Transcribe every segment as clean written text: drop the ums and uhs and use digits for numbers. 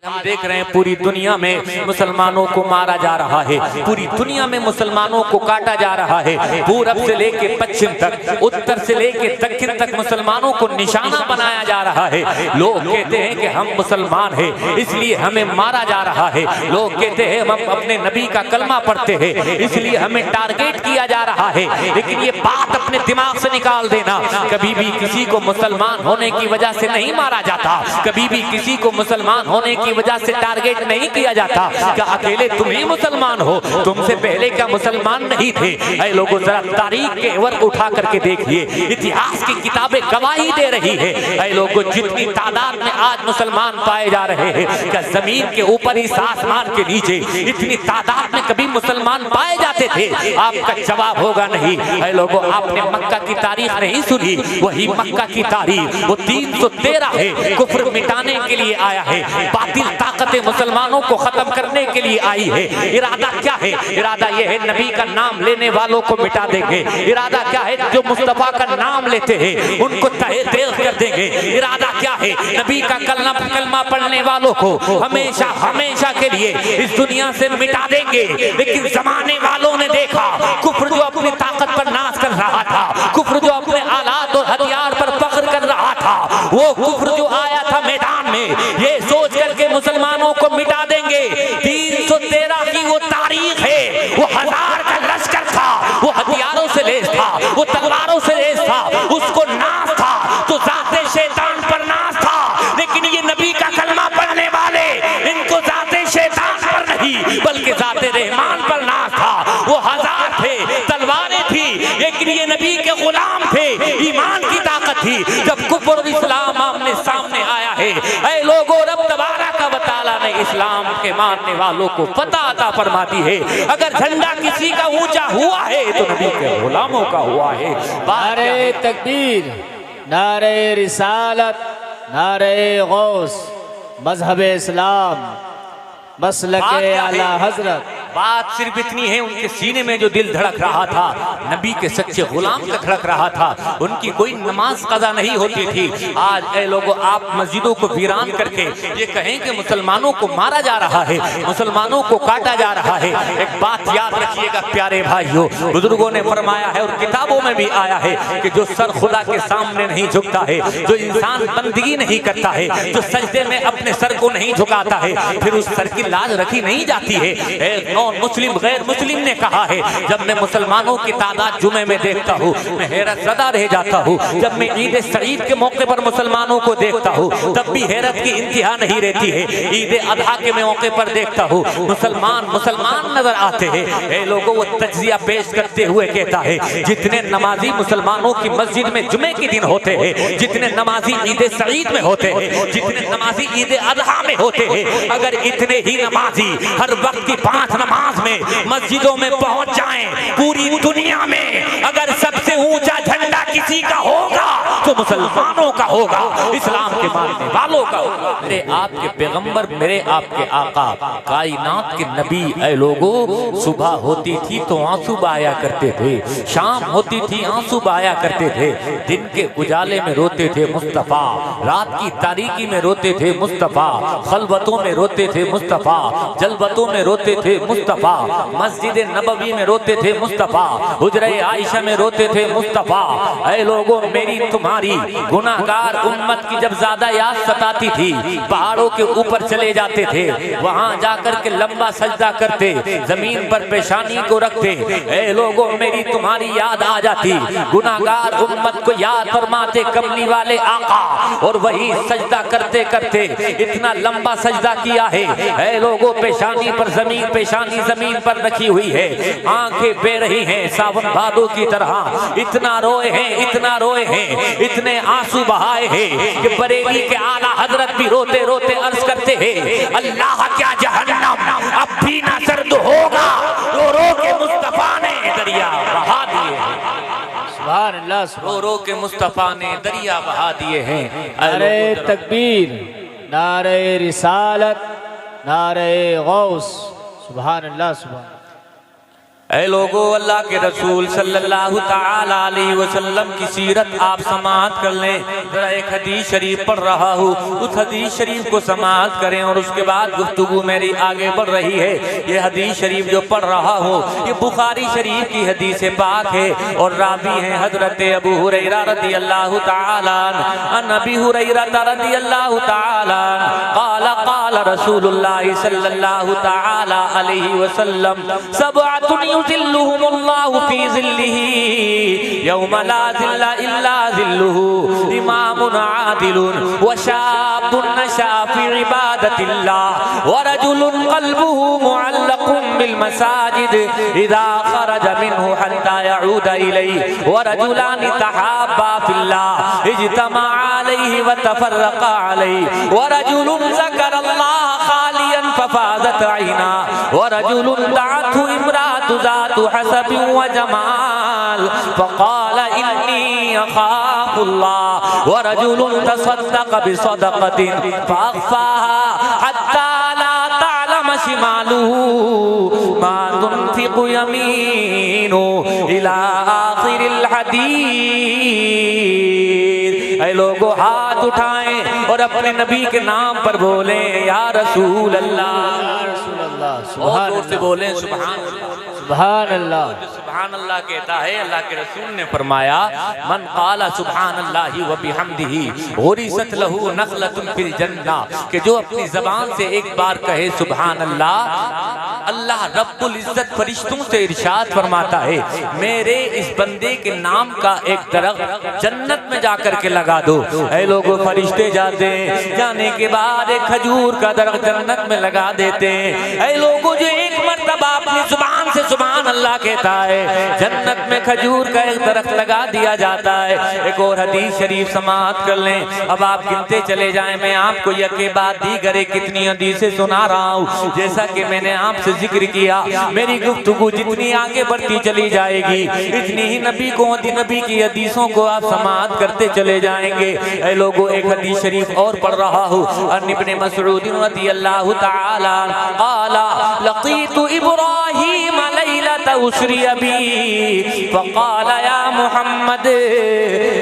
हम देख रहे हैं पूरी दुनिया में मुसलमानों को मारा जा रहा है, पूरी दुनिया में मुसलमानों को काटा जा रहा है। पूरब से लेके पश्चिम तक, उत्तर से लेके दक्षिण तक मुसलमानों को निशाना बनाया जा रहा है। लोग कहते हैं कि हम मुसलमान हैं इसलिए हमें मारा जा रहा है। लोग कहते हैं हम अपने नबी का कलमा पढ़ते हैं इसलिए हमें टारगेट किया जा रहा है। लेकिन ये बात अपने दिमाग से निकाल देना, कभी भी किसी को मुसलमान होने की वजह से नहीं मारा जाता, कभी भी किसी को मुसलमान होने की वजह से टारगेट नहीं किया जाता। क्या अकेले तुम ही मुसलमान हो? तुमसे पहले क्या मुसलमान नहीं थे? ऐ लोगों जरा तारीख के वर्क उठा करके देखिए, इतिहास की किताबें गवाही दे रही है। ऐ लोगों जितनी तादाद में आज मुसलमान पाए जा रहे हैं, क्या जमीन के ऊपर इस आसमान के नीचे इतनी तादाद में कभी मुसलमान पाए जाते थे? आपका जवाब होगा नहीं। ऐ लोगों आपने मक्का की तारीख नहीं सुनी, वही मक्का की तारीख वो 313 है, कुफ्र मिटाने के लिए आया है, बातिल ताकतें मुसलमानों को खत्म करने के लिए आई है। इरादा क्या है? इरादा यह है नबी का नाम लेने वालों को मिटा देंगे। इरादा क्या है? जो मुस्तफा का नाम लेते हैं उनको तहे तेल कर देंगे। इरादा क्या है? नबी का कलमा पढ़ने वालों को हमेशा हमेशा के लिए इस दुनिया से मिटा देंगे। लेकिन जमाने वालों ने देखा कुफ्र जो अपनी ताकत पर नाश कर रहा था, कुफ्र जो अपने आलात और हथियार पर फख्र कर रहा था, वो कुफ्र जो आया था मैदान में ये सोच करके मुसलमानों को मिटा देंगे। 313 की वो तारीख है, वो 1000 का लश्कर था, वो हथियारों से लैस था, वो तलवारों से लैस था, उसको नाश था तो जाते शैतान पर नाश था। लेकिन ये नबी का कलमा पढ़ने वाले, इनको जाते शैतान पर नहीं बल्कि जाते रहमान पर नाश था। वो 1000 थे, तलवारें थी, लेकिन ये नबी के गुलाम थे, ईमान की ताकत थी। जब कुफ्र और इस्लाम आमने सामने आया है, ऐ लोगों रब तबारक व तआला ने इस्लाम के मानने वालों को फतह अता फरमाती है। अगर झंडा किसी का ऊंचा हुआ है तो नबी के गुलामों का हुआ है। नारे तकबीर, नारे रिसालत, नारे गौस, मजहब इस्लाम, मसलके आला हजरत। बात सिर्फ इतनी है, उनके सीने में जो दिल धड़क रहा था नबी के सच्चे गुलाम का धड़क रहा था। उनकी कोई नमाज कज़ा नहीं होती थी। आज ऐ लोगों आप मस्जिदों को वीरान करके ये कहें कि मुसलमानों को मारा जा रहा है, मुसलमानों को काटा जा रहा है। एक बात याद रखिएगा प्यारे भाइयों, बुजुर्गों ने फरमाया है और किताबों में भी आया है कि जो सर खुदा के सामने नहीं झुकता है, जो इंसान बंदगी नहीं करता है, जो सजदे में अपने सर को नहीं झुकाता है, फिर उस सर की लाज रखी नहीं जाती है। नॉन मुस्लिम गैर मुस्लिम ने कहा है, जब मैं मुसलमानों की तादाद जुमे में देखता हूँ मैं हैरत ज़दा रह जाता हूँ। जब मैं ईद सईद के मौके पर मुसलमानों को देखता हूँ तब भी हैरत की इंतहा नहीं रहती है। ईद अधा के मौके पर देखता हूँ मुसलमान नजर आते हैं। लोगों वो तज्जिया पेश करते हुए कहता है, जितने नमाजी मुसलमानों की मस्जिद में जुमे के दिन होते हैं, जितने नमाजी ईद सईद में होते हैं, जितने नमाजी ईद अधा में होते हैं, अगर इतने ही नमाजी हर वक्त की 5 नमाज में मस्जिदों में पहुंच जाएं, पूरी दुनिया में अगर सबसे ऊंचा झंडा किसी का होगा तो मुसलमानों का होगा, इस्लाम के मानने वालों का होगा। मेरे आपके पैगंबर, मेरे आपके आका, कायनात के नबी, ऐ लोगों सुबह होती थी तो आंसू बहाया करते थे, शाम होती थी आंसू बहाया करते थे, दिन के उजाले में रोते थे मुस्तफा, रात की तारीकी में रोते थे मुस्तफा, खलवतों में रोते थे मुस्तफा, जलवतों में रोते थे मुस्तफा, मस्जिद नबवी में रोते थे मुस्तफा, हुजरे आयशा में रोते थे मुस्तफा। ऐ लोगों मेरी तुम्हारी गुनाहगार उम्मत की जब ज्यादा याद सताती थी, पहाड़ों के ऊपर चले जाते थे, वहां जाकर के लंबा सजदा करते, जमीन पर पेशानी को रखते। ऐ लोगों मेरी तुम्हारी याद आ जाती, गुनाहगार उम्मत को याद फरमाते कमली वाले आका, और वही सजदा करते करते इतना लंबा सजदा किया है। ऐ लोगों पेशानी पर जमीन, पेशानी जमीन पर रखी हुई है, आंखें बह रही हैं सावन भादों की तरह, इतना रोए हैं, इतना रोए हैं, इतने आंसू बहाए हैं कि बरेली के आला हजरत भी रोते रोते अर्ज करते हैं, अल्लाह क्या जहन्नम अब भी ना सर्द होगा, रो रो के मुस्तफा ने दरिया बहा दिए हैं। सुभान अल्लाह, रो रो के मुस्तफा ने दरिया बहा दिए हैं। नारे तकबीर, नारे रिसालत, नारे गौस, सुभान अल्लाह, सुभान। ऐ लोगो, अल्लाह के रसूल सल्लल्लाहु ताला अलैहि वसल्लम की सीरत आप समाअत कर लें। जरा एक हदीस शरीफ पढ़ रहा हूँ, उस हदीस शरीफ को समाअत करें और उसके बाद गुफ्तगू मेरी आगे बढ़ रही है। ये हदीस शरीफ जो पढ़ रहा हूँ ये बुखारी शरीफ की हदीस पाक है और रावी हैं हजरत अबू हुरैरा रज़ियल्लाहु ताला अन अबी हुरैरा रज़ियल्लाहु ताला क़ाला क़ाला रसूलुल्लाह सल्लल्लाहु ताला अलैहि वसल्लम सबअतुन युज़िल्लुहुमुल्लाहु फी ज़िल्लिही यौमा ला ज़िल्ला इल्ला ज़िल्लुहु इमामुन आदिलुन व शाबुन नशा फी इबादतिल्लाह व रजुलुन क़ल्बुहु मुअल्लक़ुन बिल मसाजिद इज़ा ख़रजा मिन्हु हत्ता यऊद इलैहि व रजुलानि तहाब्बा फिल्लाह इज्तमा अलैहि व तफ़र्रक़ा अलैहि व रजुलुन ज़करल्लाह ख़ालियन फ़फ़ाज़त ऐना व रजुलुन दअतहु इम्राअतु ज़ातु हसबिन व जमाल फ़क़ाल इन्नी अख़ाफ़ुल्लाह व रजुलुन तसद्दक़ बिसदक़तिन फ़अख़फ़ाहा हत्ता ला तअलम शिमालुहु मा तुनफ़िक़ु यमीनुहु इला आख़िरिल हदीस। ऐ लोगों, हाथ उठाएं और अपने नबी के नाम पर बोलें या रसूल अल्लाह। सुभान जोर से बोलें सुभान अल्लाह। सुभान अल्लाह। सुभान अल्लाह कहता है, अल्लाह के रसूल ने फरमाया मन क़ाला सुभान अल्लाहि व बिहम्दिही गुरिसत लहू नख़लतुन फिल जन्नह, कि जो अपनी ज़बान से एक बार कहे सुभान अल्लाह, अल्लाह रब्बुल इज़्ज़त फरिश्तों से इरशाद फरमाता है मेरे इस बंदे के नाम का एक दरख्त जन्नत में जाकर के लगा दो। ऐ लोगों, फरिश्ते जाते हैं, जाने के बाद एक खजूर का दरख्त जन्नत में लगा देते हैं। ऐ लोगों, जो एक मर्तबा अपनी जुबान से सुभान अल्लाह कहता है जन्नत में खजूर का एक दरख्त लगा दिया जाता है। एक और हदीस शरीफ समाअत कर लें। अब आप गिनते चले जाएं, मैं आपको यके बाद दीगरे कितनी हदीसें सुना रहा हूँ। जैसा कि मैंने आपसे जिक्र किया, मेरी गुफ्तगू जितनी आगे बढ़ती चली जाएगी इतनी ही नबी की हदीसों को आप समाअत करते चले जाएंगे। ऐ लोगों, एक हदीस शरीफ और पढ़ रहा हूँ। अन इब्न मसऊद रज़ियल्लाहु ताला क़ाला लक़ीतु इब्राहीम लैलत उसरिया बी फ़क़ाल या मुहम्मद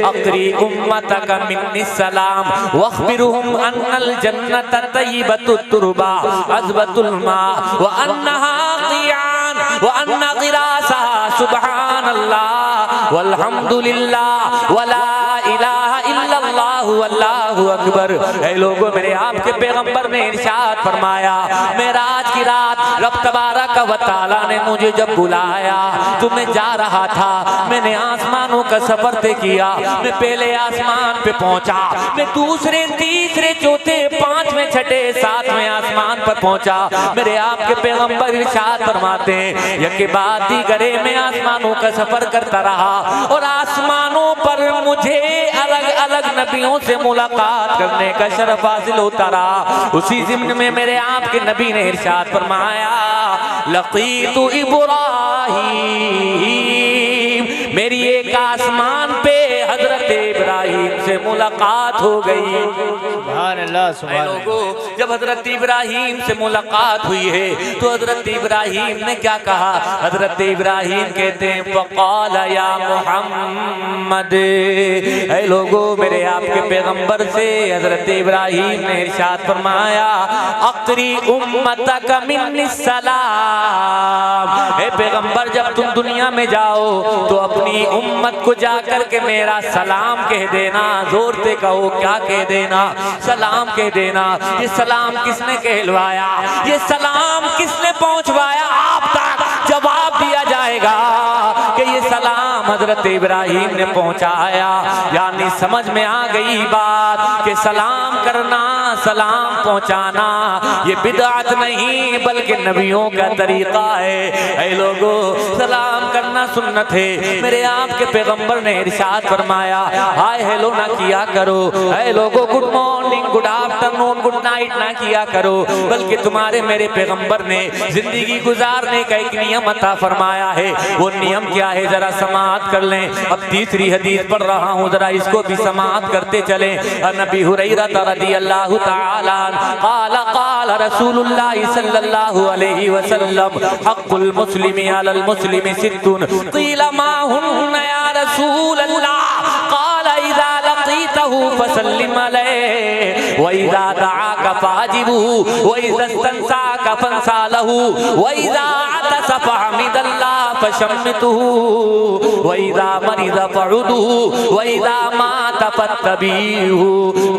अक़री उम्मतक मिन्नी सलाम वख़बिरहुम अन्नल जन्नत तय्यबतुत तुरबा अज़बतुल मा व अन्नहा क़ियान व अन्न ग़िरासहा सुब्हानल्लाह वल्हम्दुलिल्लाह वला इलाहा इल्लल्लाहु वल्लाहु अकबर। ऐ लोगों, मेरे आपके पैगंबर ने इरशाद फरमाया मेराज की रात रब तबारक व तआला ने मुझे जब बुलाया तो मैं जा रहा था, मैंने आसमानों का सफर तय किया। मैं पहले आसमान पे पहुंचा, मैं दूसरे तीसरे चौथे पांचवें छठे सातवें आसमान पर पहुंचा। मेरे आपके पैगंबर इरशाद फरमाते हैं यके बाद दीगरे में आसमानों का सफर करता रहा और आसमानों पर मुझे अलग अलग नबियों से मुलाकात करने का शरफ हासिल होता रहा। उसी ज़िम्न में मेरे आपके नबी ने इरशाद फरमाया लक़ीतु इब्राहीम, मेरी एक आसमान पे हजरत इब्राहीम से मुलाकात हो गई। सुभान अल्लाह। सुभान लोगों, जब हजरत इब्राहीम से मुलाकात हुई है तो हजरत इब्राहीम ने क्या कहा? हजरत इब्राहीम कहते हैं फ़क़ाल या मुहम्मद। ऐ लोगों, मेरे आपके पैगंबर से हजरत इब्राहीम ने इरशाद फरमाया अक़री उम्मतक मिन्नी सलाम। ऐ पैगंबर, जब तुम दुनिया में जाओ तो अपनी उम्मत को जाकर के मेरा सलाम कह देना। जोर से कहो, क्या कह देना? सलाम कह देना। ये सलाम किसने कहलवाया? ये सलाम किसने पहुंचवाया आप तक? जवाब दिया जाएगा कि ये सलाम हजरत इब्राहीम ने पहुंचाया। यानी समझ में आ गई बात कि सलाम करना, सलाम पहुंचाना ये बिदअत नहीं बल्कि नबियों का तरीका है। ऐ लोगों, सलाम करना सुन्नत है। मेरे आपके पैगंबर ने इरशाद फरमाया हाय हेलो ना किया करो। ऐ लोगों, good morning, good afternoon, good night ना किया करो, बल्कि तुम्हारे मेरे पैगंबर ने जिंदगी गुजारने का एक नियम अता फरमाया है। वो नियम क्या है? जरा समाज समाअत कर लें। अब तीसरी हदीस पढ़ रहा हूँ, जरा इसको भी समाअत करते चलें। नबी हुरैरा रज़ियल्लाहु ताला क़ाल क़ाल रसूलुल्लाह सल्लल्लाहु अलैहि वसल्लम हक़्क़ुल मुस्लिमी अलल मुस्लिमी सित्तुन क़ील मा हुन्ना या रसूलल्लाह क़ाल इज़ा लक़ीतहु फसल्लिम अलैहि व इज़ा दआका फ़अजिबहु व इज़ा इस्तंसाका फंसालहु व इज़ा अतस फहमिदल्लाह फशम्मितहु व इज़ा मरिज़ फअुदहु व इज़ा मात फत्तबीहु।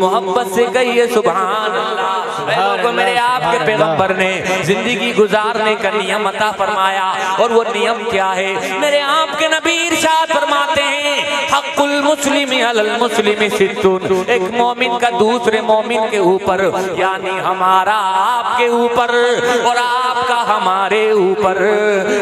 मोहब्बत से कहिए सुभान अल्लाह। लोगों, मेरे आपके पैगंबर ने जिंदगी गुजारने का नियम अता फरमाया, और वो नियम क्या है? मेरे आपके नबी इरशाद फरमाते हैं हक़्क़ुल मुस्लिमी अलल मुस्लिमी सित्तुन, एक मोमिन का दूसरे मोमिन के ऊपर, यानी हमारा आपके ऊपर और आपका हमारे ऊपर,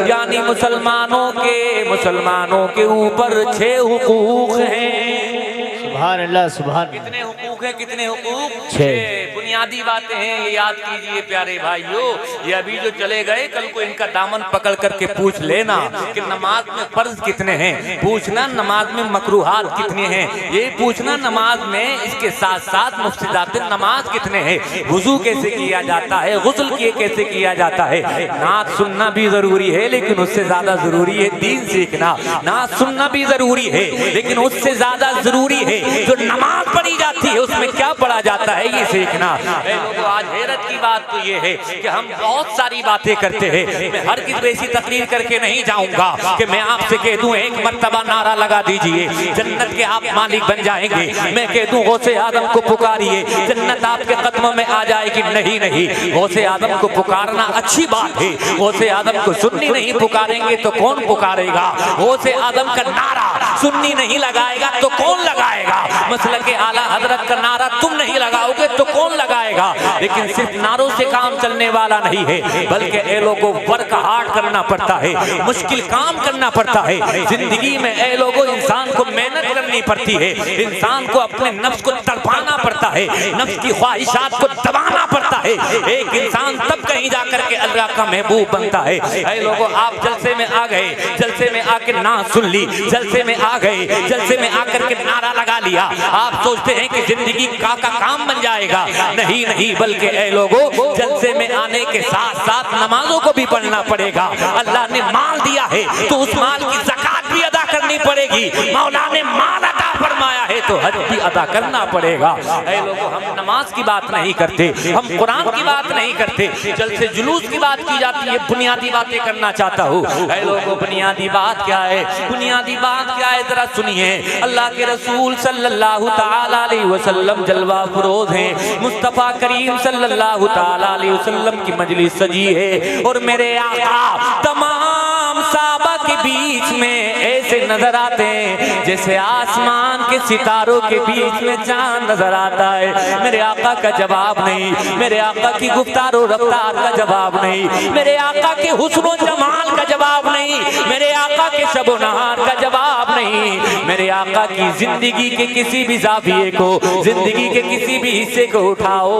यानी मुसलमानों के ऊपर 6 हुकूक हैं। सुभान अल्लाह, सुभान। कितने हुकूक हैं? कितने हुकूक? 6 बुनियादी बातें हैं, ये याद कीजिए प्यारे भाइयों। ये अभी जो चले गए, कल को इनका दामन पकड़ करके पूछ लेना कि नमाज में फर्ज कितने हैं, पूछना नमाज में मकरूहात कितने हैं, ये पूछना नमाज में इसके साथ साथ मुफ्सिदात नमाज कितने हैं, वुजू कैसे किया जाता है, गुस्ल किए कैसे किया जाता है। नात सुनना भी जरूरी है, लेकिन उससे ज्यादा जरूरी है दीन सीखना। नात सुनना भी जरूरी है, लेकिन उससे ज्यादा जरूरी है जो नमाज पढ़ी जाती है उसमें क्या पढ़ा जाता है, ये सीखना। लोगों, आज हैरत की बात तो ये है कि हम बहुत सारी बातें करते हैं। मैं हर किसी ऐसी तकरीर करके नहीं जाऊंगा कि मैं आपसे कह दूं एक मर्तबा नारा लगा दीजिए जन्नत के आप मालिक बन जाएंगे। मैं कह दूं गौसे आदम को पुकारिए जन्नत आपके कदमों में आ जाएगी। नहीं नहीं, गौसे आदम को पुकारना अच्छी बात है, गौसे आदम को सुन्नी नहीं पुकारेंगे तो कौन पुकारेगा? गौसे आदम का नारा सुन्नी नहीं लगाएगा तो कौन लगाएगा? मसलन के आला हजरत का नारा तुम नहीं लगाओगे तो कौन लगाएगा? लेकिन सिर्फ नारों से काम चलने वाला नहीं है, बल्कि ए लोगों वर्क हार्ड करना पड़ता है, मुश्किल काम करना पड़ता है। जिंदगी में ए लोगों इंसान को मेहनत करनी पड़ती है, इंसान को अपने नफ्स को तड़पाना पड़ता है, नफ्स की ख्वाहिशात को दबाना पड़ता है। एक इंसान तब कहीं जाकर के अल्लाह का महबूब बनता है। ए लोगों, आप जलसे में आ गए, जलसे में आके नात सुन ली, जलसे में आ गए, जलसे में आकर के नारा लगा लिया, आप सोचते हैं कि जिंदगी का काम बन जाएगा। नहीं नहीं, बल्कि ऐ लोगों जलसे में आने के साथ साथ नमाजों को भी पढ़ना पड़ेगा। अल्लाह ने माल दिया है तो उस माल की ज़कात भी अदा करनी पड़ेगी। मौला ने माल अदा फरमाया है तो हज भी अदा करना पड़ेगा। ऐ लोगों, हम नमाज की बात नहीं करते, हम कुरान की बात नहीं करते, जलसे जुलूस की बात की जाती है। बुनियादी बातें करना चाहता हूँ। ऐ लोगों, बुनियादी बात क्या है? बुनियादी बात क्या है जरा सुनिए। अल्लाह के रसूल सल्लल्लाहु ताला अलैहि वसल्लम जलवा फरोज हैं। मुस्तफ़ा करीम सल्लल्लाहु ताला अलैहि वसल्लम की मजलिस सजी है और मेरे आका तमाम साहबा के बीच में ऐसे नजर आते हैं जैसे आसमान के सितारों के बीच में चांद नजर आता है। मेरे आका का जवाब नहीं, मेरे आका की गुफ्तारो रफ्तार का जवाब नहीं, मेरे आका के हुस्न जमाल का जवाब नहीं, मेरे आका के शबो नहार का जवाब नहीं। मेरे आका की जिंदगी के किसी भी जाविये को, जिंदगी के किसी भी हिस्से को उठाओ,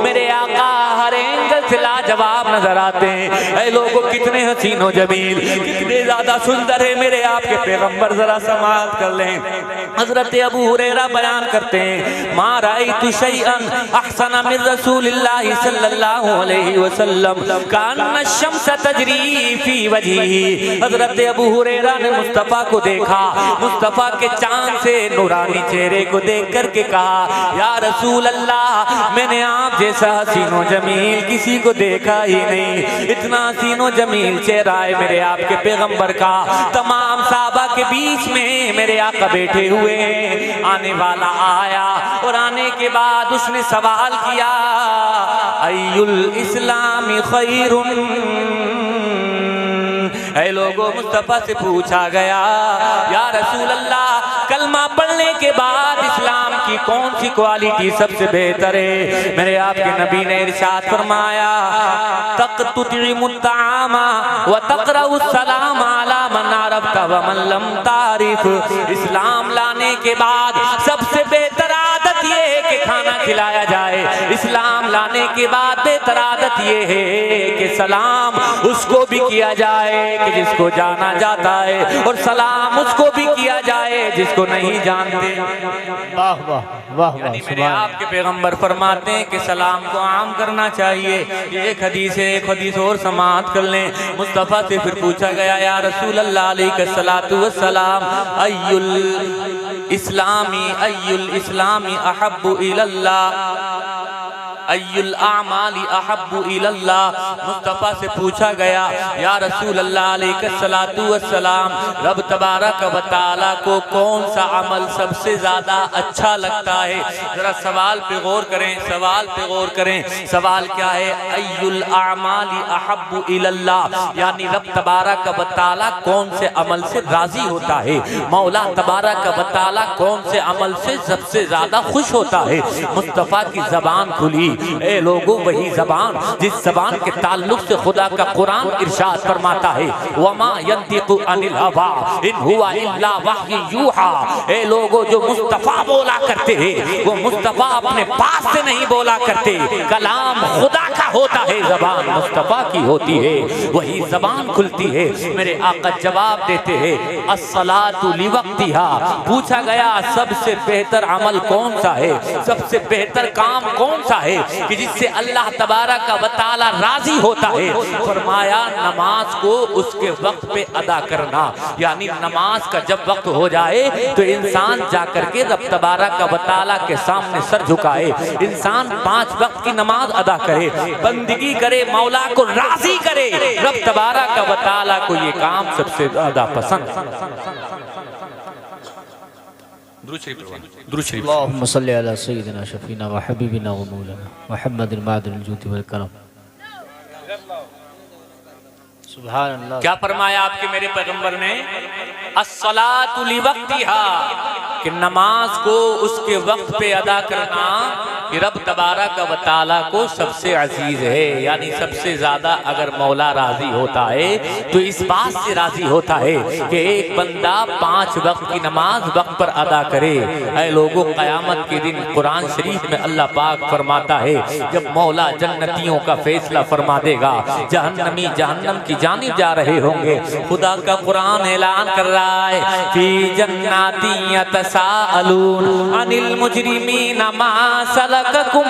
मेरे आका हर एंगल से लाजवाब नजर आते हैं। ऐ लोगों, कितने हसीनो जमील, कितने ज्यादा सुंदर है मेरे आपके पैगंबर, जरा समाअत कर लें। हजरत अबू हुरैरा बयान करते हैं, मा राइतु शैअन अहसन मिन रसूलिल्लाहि सल्लल्लाहु अलैहि वसल्लम कान्ना शम्स तजरी फी वजहिही। हजरत अबू हुरैरा ने मुस्तफ़ा को देखा, मुस्तफ़ा के चांद से नूरानी चेहरे को देख करके कहा, या रसूल अल्लाह, मैंने आप जैसा हसीनो जमील किसी को देखा ही नहीं। इतना हसीनो जमील चेहरा है मेरे आपके पैगंबर का। तमाम साहबा के बीच में मेरे आका बैठे हुए हैं। आने वाला आया और आने के बाद उसने सवाल किया, अय्युल इस्लामी खैरुन। ऐ लोगों, मुस्तफ़ा से पूछा गया, या रसूल अल्लाह, कलमा पढ़ने के बाद इस्लाम की कौन सी क्वालिटी सबसे बेहतर है? मेरे आपके नबी ने इरशाद फरमाया, तक़तुतिमुत तामा व तक़रउस सलाम अला मन अरफ़्ता व मन लम तारिफ़। इस्लाम लाने के बाद सबसे बेहतर आदत ये है कि खाना खिलाया जाए। इस्लाम लाने के बाद बेहतर आदत ये है कि सलाम उसको भी किया जाए कि जिसको जाना जाता है, और सलाम उसको भी किया जाए जिसको नहीं जानते। वाह वाह वाह वाह मेरे आपके पैगंबर फरमाते हैं कि सलाम को आम करना चाहिए। एक हदीस है, एक हदीस और समाअत कर लें। मुस्तफ़ा से फिर पूछा गया, या रसूल अल्लाह अलैहिस्सलातु वस्सलाम अय्युल इस्लामी अहब्बु इलल्लाह, अय्युल आमाली अहब्बु इलल्लाह। मुस्तफ़ा से पूछा गया, या रसूल अल्लाह अलैहिस्सलातु वस्सलाम रब तबारक व तआला को कौन सा अमल सबसे ज्यादा अच्छा लगता है? जरा सवाल पे गौर करें, सवाल पे गौर करें। सवाल क्या है? अय्युल आमाली अहब्बु इलल्लाह, यानी रब तबारक व तआला कौन से अमल से राजी होता है, मौला तबारक व तआला कौन से अमल से सबसे ज्यादा खुश होता है। मुस्तफ़ा की जबान खुली। ए लोगों, वही जबान जिस जबान के ताल्लुक से खुदा का कुरान इरशाद फरमाता है, वमा यंतिकु अनिल हवा इन हुवा इल्ला वही यूहा। ए लोगों, जो मुस्तफ़ा बोला करते हैं वो मुस्तफ़ा अपने पास से नहीं बोला करते, कलाम खुदा का होता है, जबान मुस्तफ़ा की होती है, वही जबान खुलती है। मेरे आका जवाब देते हैं, अस्सलातु लिवक्तिहा। पूछा गया, सबसे बेहतर अमल कौन सा है, सबसे बेहतर काम कौन सा है कि जिससे अल्लाह तबारक व तआला राजी होता है? फरमाया, नमाज को उसके वक्त पे अदा करना। यानी नमाज का जब वक्त हो जाए तो इंसान जाकर के रब तबारक व तआला के सामने सर झुकाए, इंसान 5 वक्त की नमाज अदा करे, बंदगी करे, मौला को राजी करे। रब तबारक व तआला को ये काम सबसे ज्यादा पसंद। अल्लाहुम्मा सल्ली अला सय्यिदिना शफीना व हबीबिना व मौलाना मुहम्मदिन मादिल जूद वल करम। सुभान अल्लाह। क्या फरमाया आपके मेरे पैगंबर ने? अस्सलातु लिवक्तिहा, कि नमाज को उसके वक्त पे अदा करना रब तबारक व तआला को सबसे अजीज है। यानी सबसे ज्यादा अगर मौला राजी होता है तो इस बात से राजी होता है कि एक बंदा 5 वक्त की नमाज वक्त पर अदा करे। ऐ लोगों, क़यामत के दिन कुरान शरीफ में अल्लाह पाक फरमाता है, जब मौला जन्नतियों का फैसला फरमा देगा, जहन्नमी जहन्नम की जानिब जा रहे होंगे, खुदा का कुरान ऐलान कर रहा है, फी जन्नाति यतसाअलून अनिल मुजरिमीन मा सलककुम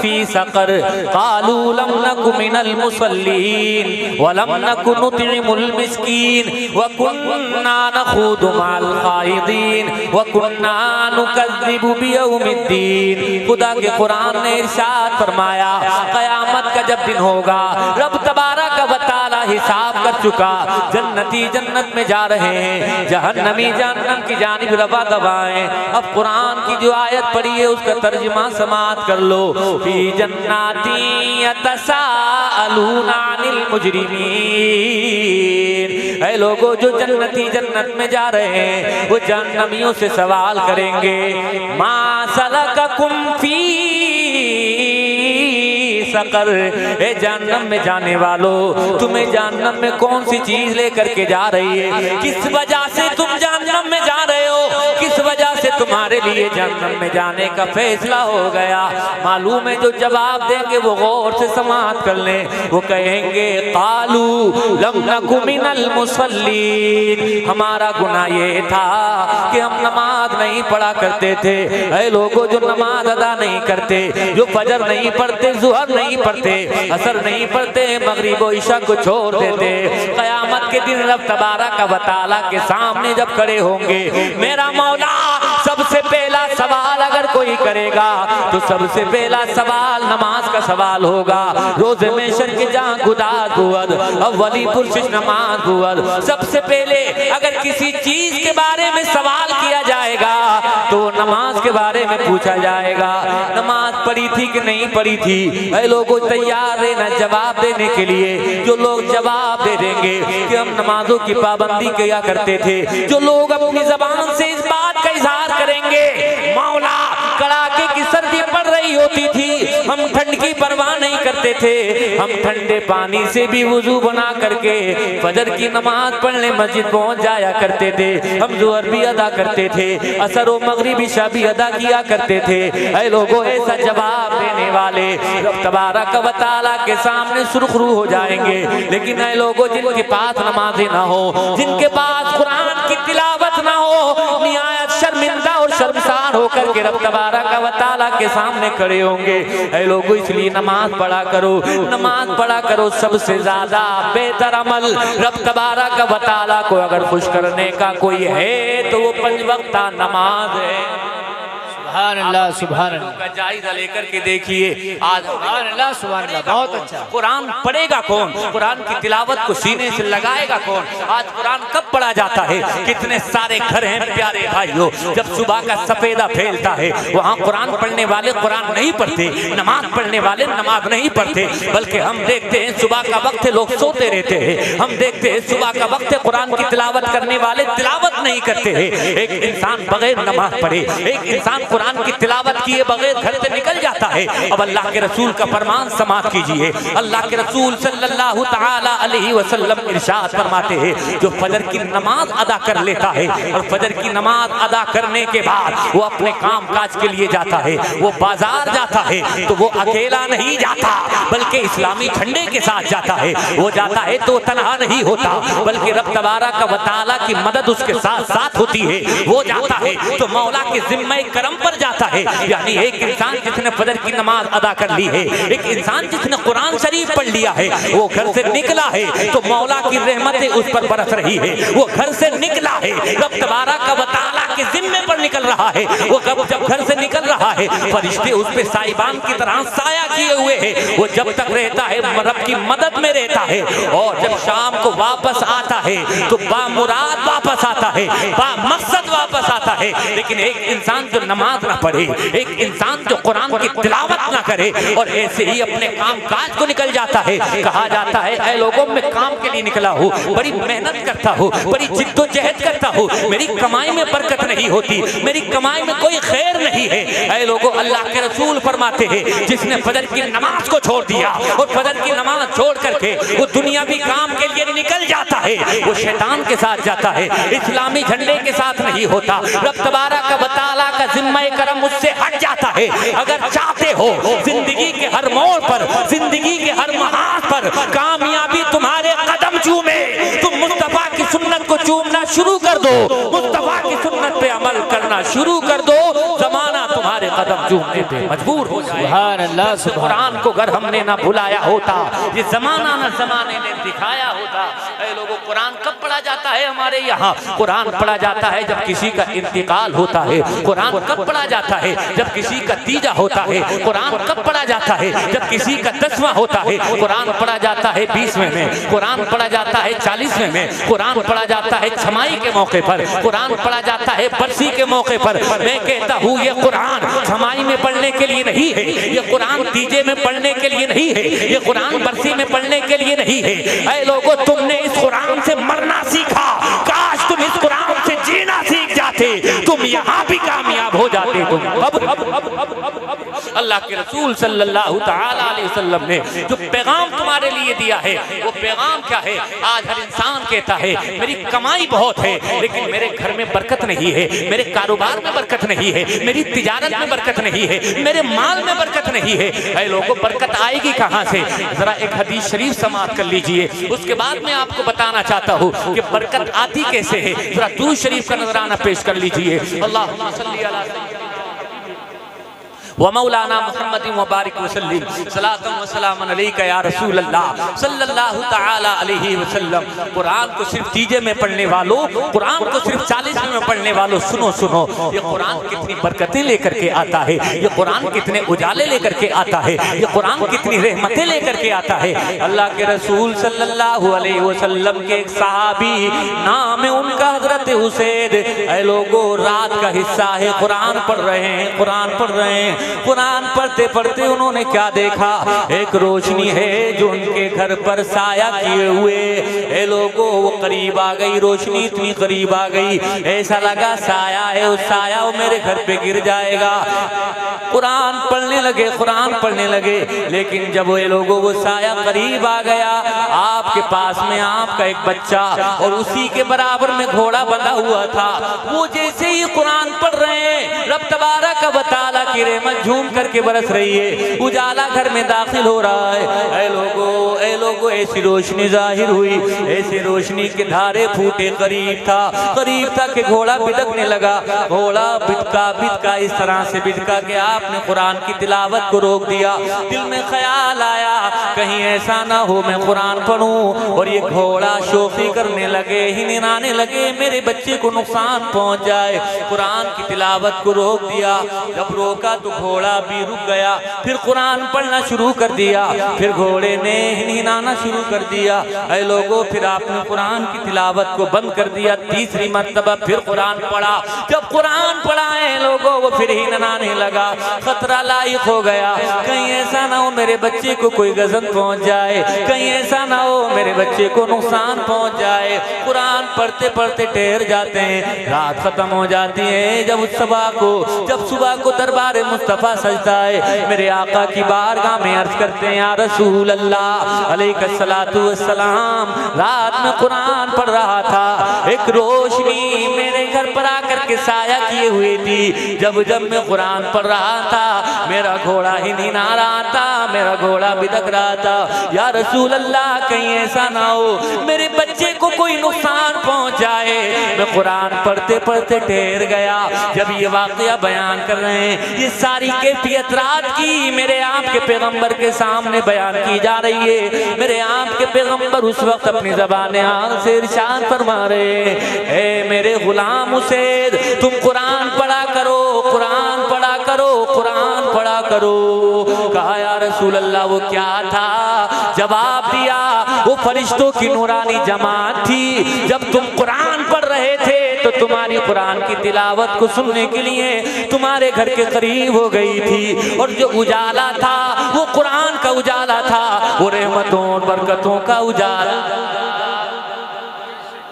फी सकर कालू लम नकु मिनल मुसल्लीन व लम नकु नुतिमुल मिस्कीन व कुन्ना नखूदु माल खाइदीन व कुन्ना नुकज़्ज़िबु बियौमिद्दीन। खुदा के कुरान ने इरशाद फरमाया, क़यामत का जब दिन होगा, रब तबारक व तआला हिसाब कर चुका, जन्नती जन्नत में जा रहे हैं, जहन्नमी जहन्नम की जानिब रवा दबाएं। अब कुरान की जो आयत पढ़ी है उसका तर्जुमा समाअत कर लो। फी जन्नाति यतसाअलूना अनिल मुजरिमीन। ऐ लोगों, जो जन्नती जन्नत में जा रहे हैं वो जहन्नमियों से सवाल करेंगे, मा सलककुम फी सकर। ए जहन्नम में जाने वालों, तुम्हें जहन्नम में कौन सी चीज लेकर के जा रही है? किस वजह से तुम जहन्नम में जा रहे हो? किस वजह से तुम्हारे लिए जहन्नम में जाने का फैसला हो गया? मालूम है जो जवाब देंगे वो गौर से समाअत कर लें। वो कहेंगे, कालू लम नकु मिनल मुसल्लीन। हमारा गुनाह ये था कि हम नमाज नहीं पढ़ा करते थे। ऐ लोगों, जो नमाज अदा नहीं करते, जो फजर नहीं पढ़ते, ज़ुहर नहीं पढ़ते, असर नहीं पढ़ते, मगरिब और इशा को छोड़ देते, क़यामत के दिन रब तबारक व तआला के सामने जब खड़े होंगे, मेरा मौला सबसे पहला सवाल अगर कोई करेगा तो सबसे पहला सवाल नमाज का सवाल होगा। रोज़े महशर के जहाँ गुदार बुअद अव्वली पुरसिश नमाज बुअद, सबसे पहले अगर किसी चीज के बारे में सवाल किया जाएगा तो नमाज के बारे में पूछा जाएगा, नमाज पढ़ी थी कि नहीं पढ़ी थी। ऐ लोगों, तैयार रहना जवाब देने के लिए। जो लोग जवाब दे देंगे कि हम नमाजों की पाबंदी किया करते थे, जो लोग अपनी जबान से इस बात का इजहार करेंगे, मौला कड़ाके की सर्दी पड़ रही होती थी, हम ठंड की परवाह नहीं करते थे। हम ठंडे पानी से भी वुजू बना करके फजर की नमाज पढ़ने मस्जिद पहुंच जाया करते थे। हम ज़ोहर भी अदा करते थे, असर व मगरिब इशा भी अदा किया करते थे। ऐ लोगों, ऐसा जवाब देने वाले रब तबारक व तआला के सामने सुरखरू हो जाएंगे। लेकिन ऐ लोगों, जिनके पास नमाज़ें ना हो, जिनके पास कुरान की तिलावत ना हो, निहायत शर्मिंदा और शर्मसार होकर के रब तबारक व तआला के सामने खड़े होंगे। ऐ लोगों, इसलिए नमाज पढ़ा करो, नमाज पढ़ा करो। सबसे ज्यादा बेहतर अमल रब तबारक व तआला को अगर खुश करने का कोई है तो वो 5 वक्ता नमाज है। सुभान अल्लाह, सुभान अल्लाह का जायजा लेकर के देखिए आज। सुभान अल्लाह, सुभान अल्लाह, बहुत अच्छा। कुरान पढ़ेगा कौन? कुरान की तिलावत को सीने से लगाएगा कौन? आज कुरान कब पढ़ा जाता है? कितने सारे घर हैं प्यारे भाइयों, जब सुबह का सफेदा फैलता है वहाँ कुरान पढ़ने वाले कुरान नहीं पढ़ते, नमाज पढ़ने वाले नमाज नहीं पढ़ते, बल्कि हम देखते हैं सुबह का वक्त लोग सोते रहते हैं। हम देखते हैं सुबह का वक्त कुरान की तिलावत करने वाले तिलावत नहीं करते हैं। एक इंसान बगैर नमाज पढ़े, एक इंसान कुरान की तिलावत किए बगैर घर से निकल जाता है। अब अल्लाह के रसूल का फरमान समाप्त कीजिए। अल्लाह के रसूल सल्लल्लाहु तआला अलैहि वसल्लम इरशाद फरमाते हैं, जो फजर की नमाज अदा कर लेता है और फजर की नमाज अदा करने के बाद वो अपने काम काज के लिए जाता है, वो बाजार जाता है, तो वो अकेला नहीं जाता बल्कि इस्लामी झंडे के साथ जाता है। वो जाता है तो तनहा नहीं होता, बल्कि रब तबारक व तआला की मदद उसके साथ साथ होती है। वो जाता है तो मौला के जिम्मे करम पर जाता है। यानी एक इंसान जिसने फजर की नमाज अदा कर ली है, एक इंसान जिसने कुरान शरीफ पढ़ लिया है, वो घर से निकला है तो मौला की रहमतें उस पर बरस रही है। वो घर से निकला है, रब तबारक व तआला के जिम्मे पर निकल रहा है। वो जब घर से निकल रहा है, फरिश्ते उस पे साहिबान की तरह साया किए हुए हैं। वो जब तक रहता है रब की मदद में रहता है, और जब शाम को वापस आता है तो बामुराद वापस आता है, बामकसद वापस आता है। लेकिन एक इंसान जो नमाज ना पढ़े, एक इंसान जो कुरान की तिलावत ना करे और ऐसे ही अपने काम काज को निकल जाता है, कहा जाता है ऐ लोगों, मैं काम के लिए निकला हूँ, बड़ी मेहनत करता हूँ, बड़ी जिद्दोजहद करता हूँ, मेरी कमाई में बरकत नहीं होती, मेरी कमाई में कोई खैर नहीं है। ऐ लोगों, अल्लाह के रसूल फरमाते हैं, जिसने फजर की नमाज को छोड़ दिया और फजर की नमाज छोड़ करके वो दुनियावी काम के लिए निकल जाता है, वो शैतान के साथ जाता है, इस्लामी झंडे के साथ नहीं होता। रब तबारक व तआला का जिम्मा करम मुझसे हट जाता है। अगर चाहते हो जिंदगी के हर मोड़ पर, जिंदगी के हर महाज पर कामयाबी तुम्हारे कदम चूमे, तुम मुस्तफा की सुन्नत को चूमना शुरू कर दो, मुस्तफा की सुन्नत पे अमल करना शुरू कर दो, जमाना तुम्हारे कदम चूमने पे मजबूर हो जाए। सुभान अल्लाह, सुभान कुरान को अगर हमने ना भुलाया होता, ये जमाना ना जमाने ने दिखाया होता। ऐ लोगों, कुरान कब पढ़ा जाता है हमारे यहाँ? कुरान पढ़ा जाता है जब किसी का इंतकाल होता है। कुरान कब पढ़ा जाता है? जब किसी का तीजा होता है। कुरान कब पढ़ा जाता है? जब किसी का 10वां होता है। कुरान पढ़ा जाता है 20वें में, कुरान पढ़ा जाता है 40वें में, कुरान पढ़ा जाता है छमाई के मौके पर, कुरान पढ़ा जाता है बरसी के मौके पर। मैं कहता हूँ ये कुरान छमाई में पढ़ने के लिए नहीं है, ये कुरान तीजे में पढ़ने के लिए नहीं है, ये कुरान बरसी में पढ़ने के लिए नहीं है। ऐ लोगों, तुमने इस कुरान से मरना सीखा, काश तुम इस कुरान से जीना सीख जाते, तुम यहाँ भी कामयाब हो जाते। तुम अब अल्लाह के रसूल सल्लल्लाहु तआला अलैहि वसल्लम ने जो पैगाम तुम्हारे लिए दिया है, वो पैगाम क्या है? आज हर इंसान कहता है मेरी कमाई बहुत है, लेकिन मेरे घर में बरकत नहीं है, मेरे कारोबार में बरकत नहीं है, मेरी तिजारत में बरकत नहीं है, मेरे माल में बरकत नहीं है। ऐ लोगों, बरकत आएगी कहाँ से? जरा एक हदीस शरीफ समाप्त कर लीजिए, उसके बाद मैं आपको बताना चाहता हूँ कि बरकत आती कैसे है। जरा दुरूद शरीफ का नजराना पेश कर लीजिए। अल्लाहुम्मा सल्ली अला व मौलाना मुहम्मद मुबारक वसल्लम सलातम व सलामन अलैका या रसूल अल्लाह सल्लल्लाहु तआला अलैहि वसल्लम। कुरान को सिर्फ तीजे में पढ़ने वालों, कुरान को सिर्फ 40वें में पढ़ने वालों, सुनो सुनो, ये कुरान कितनी बरकतें लेकर के आता है, ये कुरान कितने उजाले लेकर के आता है, ये कुरान कितनी रहमतें लेकर के आता है। अल्लाह के रसूल सल्लल्लाहु अलैहि वसल्लम के एक सहाबी, नाम है उनका हजरत हुसैन। ऐ लोगों, रात का हिस्सा है, कुरान पढ़ रहे हैं, कुरान पढ़ रहे हैं। कुरान पढ़ते पढ़ते उन्होंने क्या देखा? एक रोशनी है जो उनके घर पर साया किए हुए। ए लोगों, वो करीब आ गई, रोशनी इतनी करीब आ गई, ऐसा लगा साया है, उस साया वो मेरे घर पे गिर जाएगा। कुरान पढ़ने लगे, कुरान पढ़ने लगे, लेकिन जब ये लोगों वो साया करीब आ गया, आपके पास में आपका एक बच्चा और उसी के बराबर में घोड़ा बंधा हुआ था, वो जैसे ही कुरान पढ़ रहे हैं, रब तबारक व तआला की रहमत झूम करके बरस रही है, उजाला घर में दाखिल हो रहा है। ऐ लोगों ऐसी रोशनी जाहिर हुई, ऐसी रोशनी के धारे फूटे, करीब था कि घोड़ा बिदकने लगा। घोड़ा बिदका इस तरह से बिदका कि आपने कुरान की तिलावत को रोक दिया। दिल में ख्याल आया कहीं ऐसा ना हो मैं कुरान पढ़ूं और ये घोड़ा शोखी करने लगे, हिनहिनाने लगे, मेरे बच्चे को नुकसान पहुंच जाए। कुरान की तिलावत को रोक दिया। जब रोका तो घोड़ा भी रुक गया, फिर कुरान पढ़ना शुरू कर दिया, फिर घोड़े ने हिनहिनाना शुरू कर दिया। ऐ लोगों, फिर आपने कुरान की तिलावत को बंद कर दिया। तीसरी मर्तबा फिर कुरान पढ़ा। जब कुरान पढ़ा है लोगों, वो फिर हिनहिनाने लगा। खतरा लायक हो गया, कहीं ऐसा ना हो मेरे बच्चे को कोई गजन पहुंच जाए, कहीं ऐसा ना हो मेरे बच्चे को नुकसान पहुंच जाए। कुरान पढ़ते पढ़ते ठहर जाते हैं, रात खत्म हो जाती है। जब सुबह को दरबार मुस्तफा सजता है, मेरे आका की बारगाह में अर्ज करते हैं, या रसूल अल्लाह अलैहिस्सलातु वस्सलाम, रात में कुरान पढ़ रहा था, एक रोशनी मेरे घर पर आकर के साया किए हुई थी। जब मैं कुरान पढ़ रहा था, मेरा घोड़ा हिनहिना रहा था, मेरा घोड़ा बिदक रहा था। या रसूल अल्लाह, कहीं ऐसा ना हो मेरे बच्चे को कोई नुकसान पहुंच जाए। मैं कुरान पढ़ते पढ़ते ठहर गया। जब ये वाकया बयान कर रहे हैं, ये सारी कैफियत रात की मेरे आपके पैगंबर के सामने बयान की जा रही है। मेरे आपके पैगंबर उस वक्त अपनी ज़बान हाल से इरशाद फरमा रहे हैं, ए मेरे गुलाम हुसैन, तुम कुरान पढ़ा करो, कुरान पढ़ा करो, कुरान पढ़ा करो। कहा या रसूल अल्लाह, वो क्या था? जवाब दिया, वो फरिश्तों की नूरानी जमात थी। जब तुम कुरान पढ़ रहे थे तो तुम्हारी कुरान की तिलावत को सुनने के लिए तुम्हारे घर के करीब हो गई थी, और जो उजाला था वो कुरान का उजाला था, वो रहमतों और बरकतों का उजाला।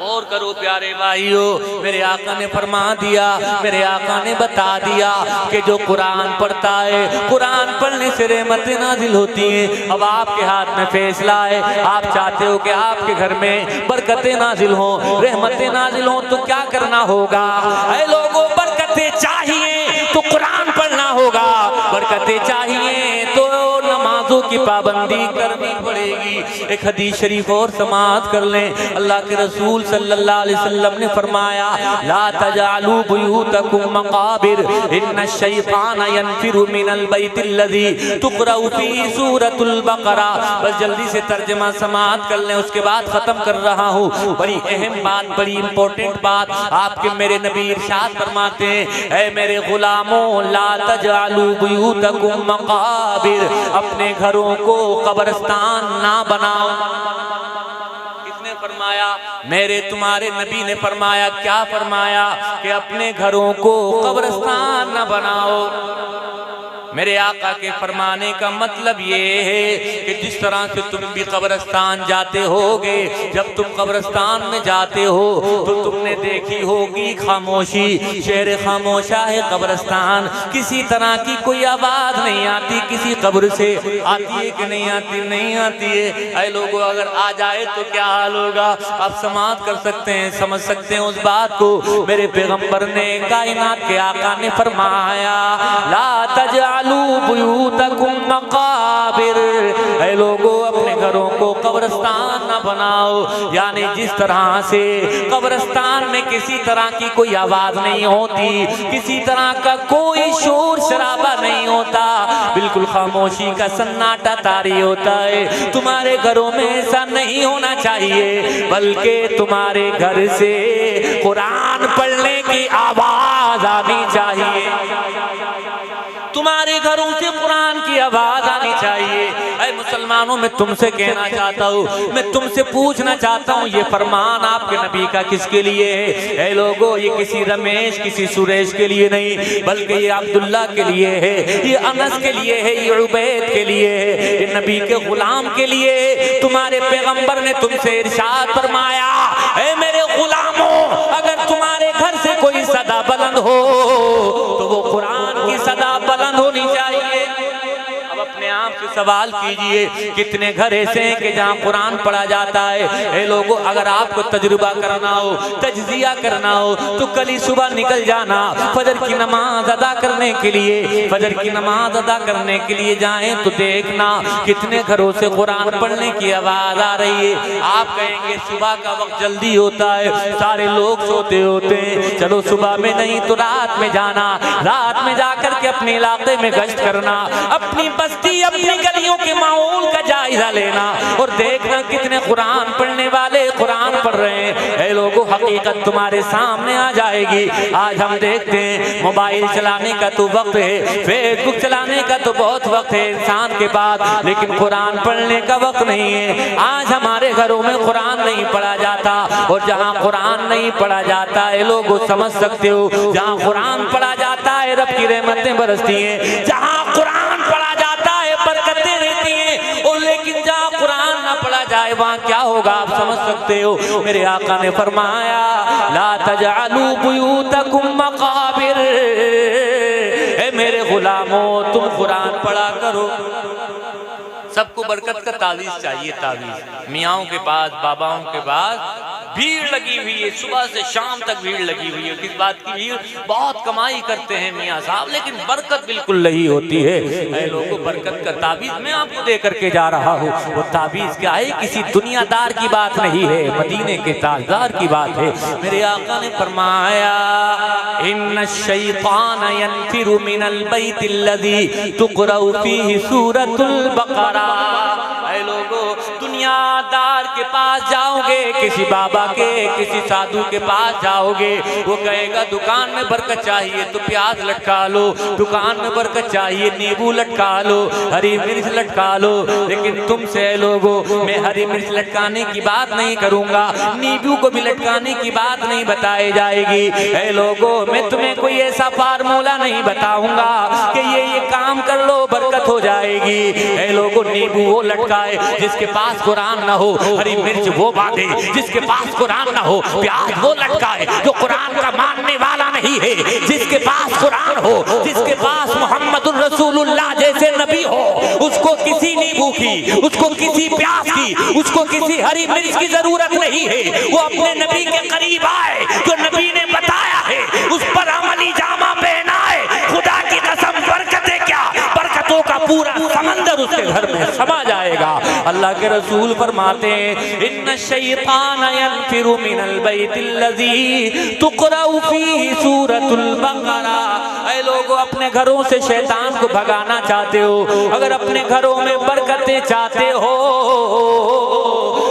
और करो प्यारे भाइयों, मेरे आका ने फरमा दिया, मेरे आका ने बता दिया कि जो कुरान पढ़ता है, कुरान पढ़ने से रहमतें नाजिल होती हैं। अब आपके हाथ में फैसला है, आप चाहते हो कि आपके घर में बरकतें नाजिल हों, रहमतें नाजिल हों, तो क्या करना होगा? ऐ लोगों, बरकतें चाहिए तो कुरान पढ़ना होगा, बरकतें चाहिए तो नमाजों की पाबंदी करनी पड़ेगी। एक हदीस शरीफ और समाअत कर लें। अल्लाह के रसूल सल्लल्लाहु अलैहि वसल्लम ने फरमाया, ला तजालू बुयूतकुम मकाबिर इन्ना शैतान यनफिरु मिनल बैतिल्लज़ी तुक़रउ फी सूरतुल बकरा। बस जल्दी से तर्जुमा समाअत कर लें, उसके बाद खत्म कर रहा हूँ। बड़ी अहम बात, बड़ी इंपॉर्टेंट बात आपके मेरे नबी इरशाद फरमाते हैं, ऐ मेरे गुलामों, ला तजालू बुयूतकुम मकाबिर, अपने घरों को कब्रिस्तान ना बनाओ। किसने फरमाया? मेरे तुम्हारे नबी ने फरमाया। क्या फरमाया? कि अपने घरों को कब्रिस्तान ना बनाओ। मेरे आका के फरमाने का मतलब ये है कि जिस तरह से तुम भी कब्रिस्तान जाते होगे, जब तुम कब्रिस्तान में जाते हो तो तुमने देखी होगी खामोशी, शहर खामोशा है कब्रिस्तान, किसी तरह की कोई आवाज नहीं आती। किसी कब्र से आती है कि नहीं आती? नहीं आती है। ऐ लोगों, अगर आ जाए तो क्या हाल होगा? आप समाअत कर सकते हैं, समझ सकते हैं उस बात को। मेरे पैगंबर ने, कायनात के आका ने फरमाया, ला तजालू बुयूतकुम मकाबिर, ऐ लोगों, अपने घरों को कब्रिस्तान न बनाओ। यानी जिस तरह से कब्रिस्तान में किसी तरह की कोई आवाज नहीं होती, किसी तरह का कोई शोर शराबा नहीं होता, बिल्कुल खामोशी का सन्नाटा तारी होता है, तुम्हारे घरों में ऐसा नहीं होना चाहिए, बल्कि तुम्हारे घर से कुरान पढ़ने की आवाज आनी चाहिए, तुम्हारे घरों से कुरान की आवाज आनी चाहिए। ऐ मुसलमानों, मैं तुमसे कहना चाहता हूँ, मैं तुमसे पूछना चाहता हूँ, ये फरमान आपके नबी का किसके लिए है? ऐ लोगों, ये किसी रमेश, किसी सुरेश के लिए नहीं, बल्कि ये अब्दुल्ला के लिए है, ये अनस के लिए है, ये उबैद के लिए है, ये नबी के गुलाम के लिए है। तुम्हारे पैगंबर ने तुमसे इरशाद फरमाया, ऐ सवाल कीजिए, कितने घर ऐसे हैं कि जहाँ कुरान पढ़ा जाता है। ए लोगों, अगर आपको तजुर्बा करना हो, तज्जिया करना हो, तो कल ही सुबह निकल जाना फजर की नमाज अदा करने के लिए। फजर की नमाज अदा करने के लिए जाएं तो देखना कितने घरों से कुरान पढ़ने की आवाज आ रही है। आप कहेंगे सुबह का वक्त जल्दी होता है, सारे लोग सोते होते हैं, चलो सुबह में नहीं तो रात में जाना, रात में जाकर के अपने इलाके में गश्त करना, अपनी बस्ती अपनी गलियों के माहौल का जायजा लेना और देखना कितने कुरान पढ़ने वाले कुरान पढ़ रहे हैं। ऐ लोगों, हकीकत तुम्हारे सामने आ जाएगी। आज हम देखते हैं मोबाइल चलाने का तो वक्त है, फेसबुक चलाने का तो बहुत वक्त है इंसान के पास, लेकिन कुरान पढ़ने का वक्त नहीं है। आज हमारे घरों में कुरान नहीं पढ़ा जाता, और जहाँ कुरान नहीं पढ़ा जाता है लोगों, समझ सकते हो, जहाँ कुरान पढ़ा जाता है रब की रहमतें बरसती हैं, जहाँ कुरान पढ़ा जाता है बरकतें रहती हैं, और लेकिन जहाँ कुरान ना पढ़ा जाए वहाँ क्या होगा आप समझ सकते हो। मेरे आका ने फरमाया, ला तजअलू बुयूतकुम मकाबिर, ए मेरे गुलामों तुम कुरान पढ़ा करो। सबको बरकत का तावीज़ चाहिए, तावीज़ मियाँओं के पास, बाबाओं के पास भीड़ लगी हुई है, सुबह से शाम तक भीड़ लगी हुई है। किस बात की भीड़? बहुत कमाई करते हैं मियाँ साहब, लेकिन बरकत बिल्कुल नहीं होती है। ऐ लोगों, बरकत का ताबीज़ मैं आपको दे करके जा रहा हूँ। वो ताबीज़ क्या है? किसी दुनियादार की बात नहीं है, मदीने के ताजदार की बात है। मेरे आका ने फरमाया, इन्न शैतान यनफिरु मिनल बैतिल्लज़ी तुक़रअु फ़ीहि सूरतुल बक़रा। ऐ लोगों, दुनियादार के पास जाओगे, किसी बाबा के, किसी साधु के पास जाओगे, वो कहेगा दुकान में बरकत चाहिए तो प्याज लटका लो, दुकान में बरकत चाहिए नींबू लटका लो, हरी मिर्च लटका लो। लेकिन तुमसे लोगों, मैं हरी मिर्च लटकाने की बात नहीं करूंगा, नींबू को भी लटकाने की बात नहीं बताई जाएगी। ऐ लोगों, मैं तुम्हें कोई ऐसा फार्मूला नहीं बताऊंगा कि ये काम कर लो बरकत हो जाएगी। ऐ लोगों, नींबू वो लटकाए जिसके पास कुरान ना हो, हरी मिर्च वो बांधे जिसके पास कुरान ना हो, प्याज वो लटकाए जो कुरान का मानने वाला नहीं है। जिसके पास कुरान हो, जिसके पास मोहम्मदुर रसूलुल्लाह जैसे नबी हो, उसको किसी नींबू की, उसको किसी प्याज की, उसको किसी हरी मिर्च की जरूरत नहीं है। वो अपने नबी के करीब आए, जो नबी ने बताया है उस पर अमली जामा पहनाए। खुदा की कसम, बरकतें क्या, बरकतों का पूरा समंदर उसके घर में समा जाएगा। अल्लाह के रसूल फरमाते हैं, इन्न शैतान यनफिरु मिनल बैतिल्लज़ी तुक़रअु फ़ीहि सूरतुल बक़रा। ऐ लोगों, अपने घरों से शैतान को भगाना चाहते हो, अगर अपने घरों में बरकतें चाहते हो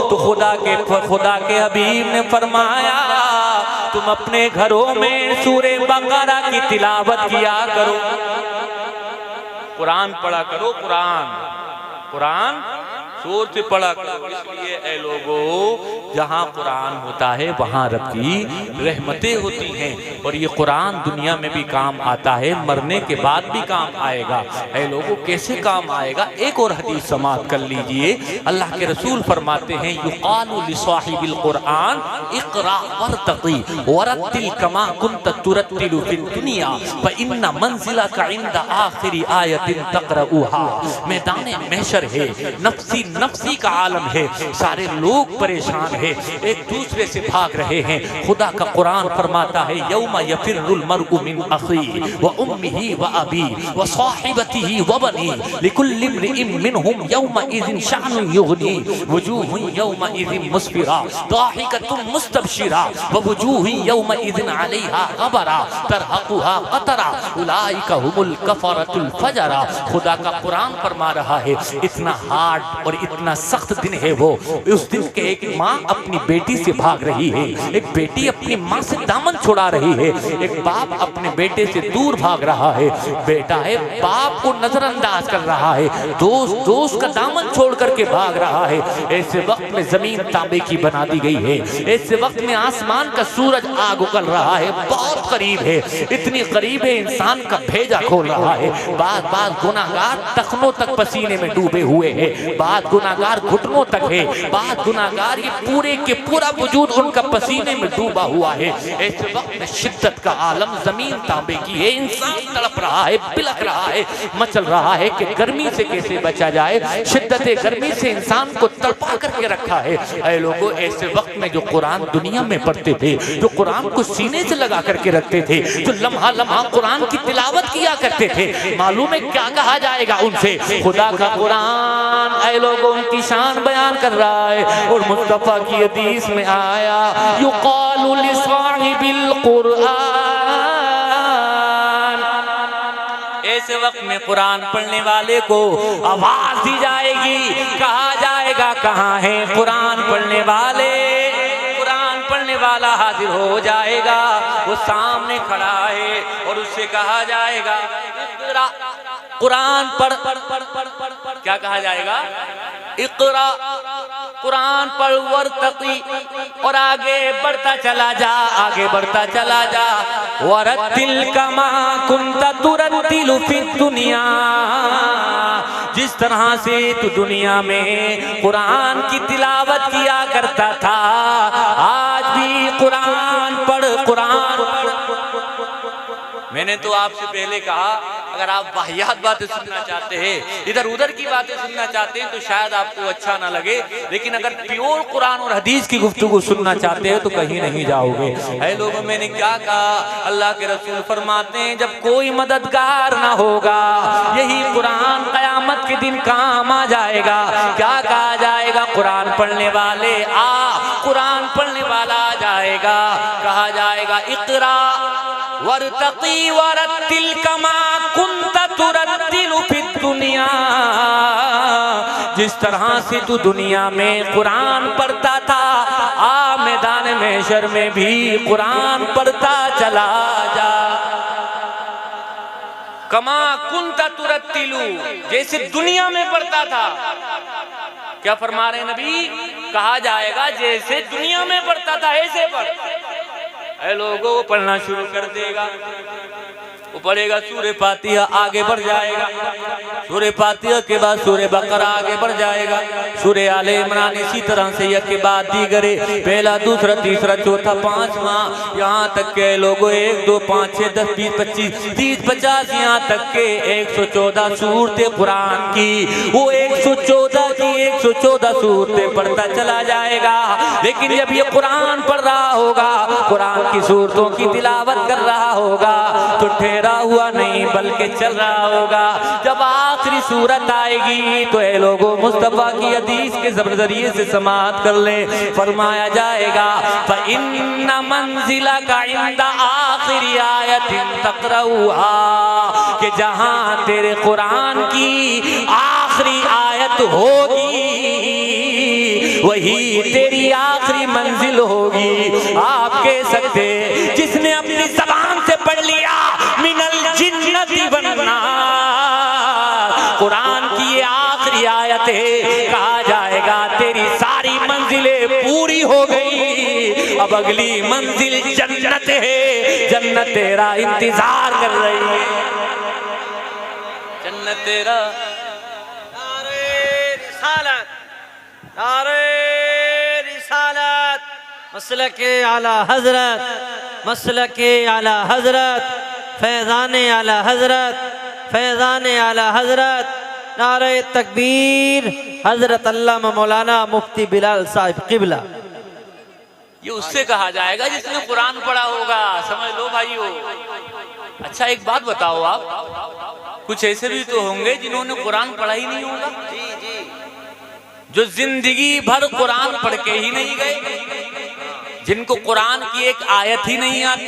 तो खुदा के हबीब ने फरमाया, तुम अपने घरों में सूरे बक़रा की तिलावत किया करो, कुरान पढ़ा करो, कुरान जोर से पढ़ा करो। इसलिए ऐ लोगों, जहाँ कुरान होता है वहाँ रब की रहमतें होती हैं, और ये कुरान दुनिया में भी काम आता है, मरने के बाद भी काम आएगा। ऐ लोगों, कैसे काम आएगा? एक और हदीस समाअत कर लीजिए। अल्लाह के रसूल फरमाते हैं, युक़ालु लिसाहिबिल कुरान इक़रा वरतक़ी वरत्तिल कमा कुन्त तुरत्तिलु फ़िद दुनिया फ़इन्न मंज़िलका इंद आख़िरी आयतिन तक़रऊहा। मैदान महशर है, नफ्सी नफ्सी का आलम है, सारे लोग परेशान हैं, एक दूसरे से भाग रहे हैं। खुदा का कुरान फरमाता है, यौमा यफिर्रुल मर्उ मिन अख़ीही व उम्मिही व अबी व साहिबतिही व बनी लिकुल्लि इम्रिइन मिनहुम यौमा इज़िन शअनुन युग़नी वजूहुन यौमा इज़िन मुस्फिरा दाहिकतुन मुस्तबशिरा व वजूहुन यौमा इज़िन अलैहा ग़बरा तरहक़ुहा क़तरा उलाइका हुमुल कफ़रतुल फ़जरा। खुदा का कुरान फरमा रहा है, इतना हार्ड और इतना सख्त दिन है वो। उस दिन के एक माँ अपनी बेटी से भाग रही है, एक बेटी अपनी माँ से दामन छुड़ा रही है, एक बाप अपने बेटे से दूर भाग रहा है। बेटा है बाप को नजरअंदाज कर रहा है, दोस्त का दामन छोड़ करके भाग रहा है। ऐसे वक्त में जमीन तांबे की बना दी गई है, ऐसे वक्त में आसमान का सूरज आग उगल रहा है, बहुत करीब है, इतनी करीब है इंसान का भेजा खोल रहा है। बाद गुनाहगार टखनों तक पसीने में डूबे हुए हैं, बाद गुनाहगार घुटनों तक है, बाद गुनाहगार ये पूरे के पूरा वजूद उनका पसीने में डूबा हुआ है। ऐसे वक्त में शिद्दत का आलम, जमीन तांबे की है, इंसान तड़प रहा है, बिलख रहा है, मचल रहा है कि गर्मी से कैसे बचा जाए। शिद्दत गर्मी से इंसान को तड़पा करके रखा है। ऐ लोगों, ऐसे वक्त में जो कुरान दुनिया में पढ़ते थे, जो कुरान को सीने से लगा करके रखते थे, जो लम्हा लम्हा कुरान की तिलावत किया करते थे, मालूम है क्या कहा जाएगा उनसे? खुदा का कुरान ऐ लोगों उनकी शान बयान कर रहा है। और मुस्तफा की हदीस में आया, युक़ालु लिसाहिबिल कुरान, ऐसे वक्त में कुरान पढ़ने वाले को आवाज दी जाएगी, कहा जाएगा कहाँ है कुरान पढ़ने वाले? कुरान पढ़ने वाला हाजिर हो जाएगा, वो सामने खड़ा है और उससे कहा जाएगा कुरान पढ़। क्या कहा जाएगा? इक़रा, कुरान पढ़, वर्तक़ी, और आगे बढ़ता चला जा, आगे बढ़ता चला जा। वरत्तिल कमा कुन्ता तुरत्तिलु फिद दुनिया, जिस तरह से तू दुनिया में कुरान की तिलावत किया करता था, आज भी कुरान पढ़, कुरान पढ़। मैंने तो आपसे पहले कहा, अगर आप वाहियात बातें सुनना चाहते हैं, इधर उधर की बातें सुनना चाहते हैं, तो शायद आपको अच्छा ना लगे, लेकिन अगर प्योर कुरान और हदीस की गुफ्तगू सुनना चाहते हैं तो कहीं नहीं जाओगे। ऐ लोगों, मैंने क्या कहा? अल्लाह के रसूल फरमाते हैं, जब कोई मददगार ना होगा, यही कुरान कयामत के दिन काम आ जाएगा। क्या कहा जाएगा? कुरान पढ़ने वाले आ, कुरान पढ़ने वाला आ जाएगा, कहा जाएगा इक़रा वर्तक़ी वरत्तिल कमा कुन्ता तुरत्तिलु फिद दुनिया, जिस तरह से तू दुनिया में कुरान पढ़ता था, आ मैदान महशर में भी कुरान पढ़ता चला जा। कमा कुन्ता तुरत्तिलु, जैसे दुनिया में पढ़ता था। क्या फरमा रहे नबी? कहा जाएगा जैसे दुनिया में पढ़ता था ऐसे पढ़। ऐ लोगों, वो पढ़ना शुरू कर देगा, वो पढ़ेगा सूरह फातिहा, आगे बढ़ जाएगा। सूरह फातिहा के बाद सूरह बकरा आगे बढ़ जाएगा। सूरह आले इमरान इसी तरह से एक के बाद दीगरे, पहला, दूसरा, तीसरा, चौथा, पांचवा, यहाँ तक के लोगों 1, 2, 5, 6, 10, 20, 25, 30, 50, यहाँ तक के 114 सूरतें कुरान की, वो 114 की 114 सूरतें पढ़ता चला जाएगा। लेकिन जब ये कुरान पढ़ रहा होगा, कुरान की सूरतों की तिलावत कर रहा होगा, तो ठहरा हुआ नहीं बल्कि चल रहा होगा। जब आखिरी सूरत आएगी तो ये लोगों मुस्तफा की हदीस के जरिए से समाअत कर ले, फरमाया जाएगा फ़इन्ना मंज़िलका इंदा आखिरी आयतिन तक़रऊहा, कि जहां तेरे कुरान की आखिरी आयत होगी वही तेरी आखिरी मंजिल होगी। आप कह सकते जिसने अपनी ज़बान से पढ़ लिया मिनल जिन्नति वन्नास, कुरान की ये आखिरी आयत है, कहा जाएगा तेरी सारी मंजिलें पूरी हो गई, अब अगली मंजिल जन्नत है, जन्नत तेरा इंतजार कर रही है, जन्नत तेरा। नारे रिसालत, मसलके आला हजरत, मसलके आला हजरत, फैज़ाने आला हजरत, फैज़ाने आला हजरत, नारे तकबीर, हजरत अल्लामा मौलाना मुफ्ती बिलाल साहिब किबला। ये उससे कहा जाएगा जिसने कुरान पढ़ा होगा, समझ लो भाइयों। अच्छा एक बात बताओ, आप कुछ ऐसे भी तो होंगे जिन्होंने कुरान पढ़ा ही नहीं होगा, जो जिंदगी भर कुरान पढ़ के ही नहीं गए, जिनको कुरान की एक आयत ही नहीं आती।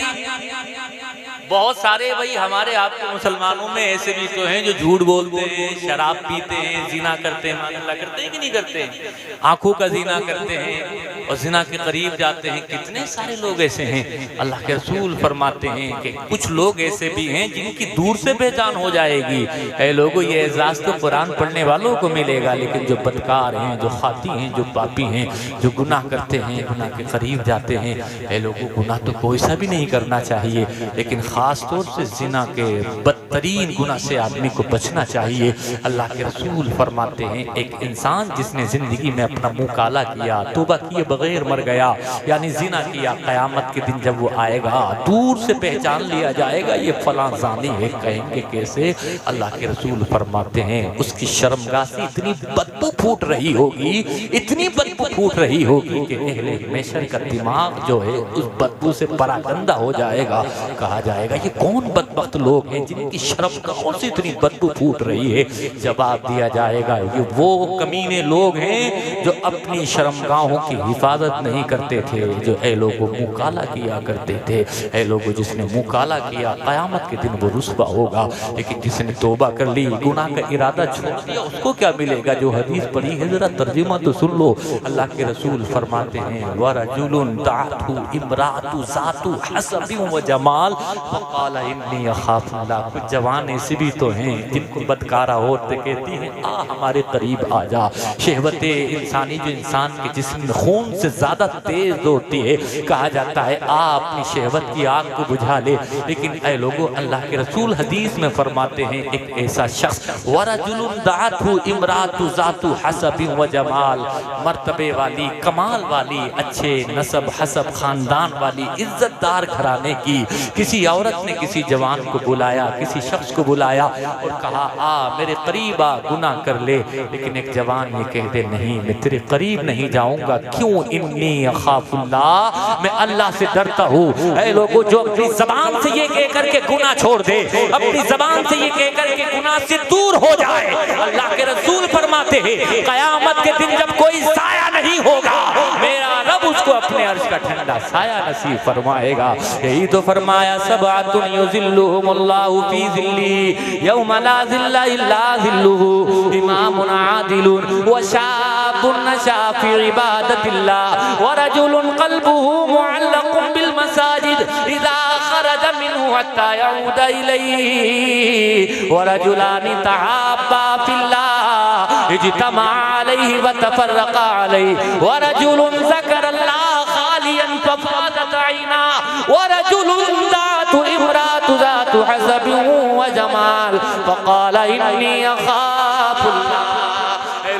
बहुत सारे भाई हमारे आपके मुसलमानों में ऐसे भी तो हैं जो झूठ बोलते हैं, शराब पीते हैं, जिना करते हैं, मानल्ला करते हैं कि नहीं करते हैं, आंखों का जिना करते हैं और जिना के करीब जाते हैं। कितने सारे लोग ऐसे हैं। अल्लाह के रसूल फरमाते हैं कि कुछ लोग ऐसे भी हैं जिनकी दूर से पहचान हो जाएगी। ऐ लोगों, ये एजाज तो कुरान पढ़ने वालों को मिलेगा, लेकिन जो बदकार हैं, जो खाती हैं, जो पापी हैं, जो गुनाह करते हैं, गुनाह के करीब जाते हैं, ऐ लोगों गुनाह तो कोई सा भी नहीं करना चाहिए, लेकिन ख़ास तौर से जिना के बदतरीन गुनाह से आदमी को बचना चाहिए। अल्लाह के रसूल फरमाते हैं एक इंसान जिसने ज़िंदगी में अपना मुँह काला किया, तौबा किए बगैर मर गया, यानी जिना किया, क़यामत के दिन जब वो आएगा दूर से पहचान लिया जाएगा ये फलां ज़ानी है। कहेंगे कैसे? अल्लाह के रसूल फरमाते हैं उसकी शर्मगाह से इतनी बदबू फूट रही होगी, इतनी बदबू फूट रही होगी कि अहले महशर का दिमाग जो है उस बदबू से परागंदा हो जाएगा। कहा जाएगा ये कौन बदबख्त लोग हैं जिनकी शर्मगाहों से इतनी बदबू फूट रही है? जवाब दिया जाएगा ये वो कमीने लोग हैं जो अपनी शर्मगाहों की हिफाजत नहीं करते थे, जो ए लोगों मुँह काला किया करते थे। ए लोगों जिसने मुँह काला किया क़यामत के दिन वो रुस्वा होगा, लेकिन जिसने तौबा कर ली, गुनाह का इरादा छोड़ दिया, उसको क्या मिलेगा? जो हदीस पढ़ी है जरा तर्जुमा तो सुन लो। अल्लाह के रसूल फरमाते हैं वरजुलुन दाअतहु इम्राअतु ज़ातु हसबिन व जमाल फ़क़ाल इन्नी अख़ाफ़ुल्लाह। कुछ जवान ऐसे भी तो हैं जिनको बदकारा औरतें कहती हैं आ हमारे करीब आ जा। शहवत इंसानी जो इंसान के जिस्म में खून से ज़्यादा तेज़ होती है, कहा जाता है आ अपनी शहवत की आग को बुझा ले। लेकिन ऐ लोगों अल्लाह के रसूल हदीस में फरमाते हैं एक ऐसा शख्स वरजुलुन दाअतहु इम्राअतु ज़ातु हसबिन व जमाल, मर्तबे वाली, कमाल वाली, अच्छे नसब हसब खानदान वाली, इज्जतदार घराने की किसी औरत ने किसी जवान को बुलाया, किसी शख्स को बुलाया और कहा आ मेरे करीब आ, गुनाह कर ले। लेकिन एक जवान ये कह दे नहीं मैं तेरे करीब नहीं जाऊंगा। क्यों? इन्नी अख़ाफ़ुल्लाह, मैं अल्लाह से डरता हूँ। ऐ लोगों जो अपनी ज़बान से ये कह करके गुनाह छोड़ दे, अपनी ज़बान से ये कह करके गुनाह से दूर हो जाए, अल्लाह के रसूल फरमाते हैं क़यामत के दिन जब कोई साया नहीं होगा मेरा रब उसको अपने अर्श का ठंडा साया नसीब फरमाएगा। यही तो फरमाया सबअतुन युज़िल्लुहुमुल्लाहु फी ज़िल्लिही यौमा ला ज़िल्ला इल्ला ज़िल्लुहु, इमामुन आदिलुन व शाबुन नशा फी इबादतिल्लाह व रजुलुन क़ल्बुहु मुअल्लक़ुन बिल मसाजिद इज़ा खरज मिन्हु हत्ता यऊद इलैहि व रजुलानि तहाब्बा फिल्लाह इज्तमा अलैहि व तफर्रक़ा अलैहि व रजुलुन ज़करल्लाह खालियन फफ़ाज़त ऐनाहु व रजुलुन दाअतहु इम्राअतु ज़ातु हसबिन व जमाल फ़क़ाल इन्नी अख़ाफ़ुल्लाह।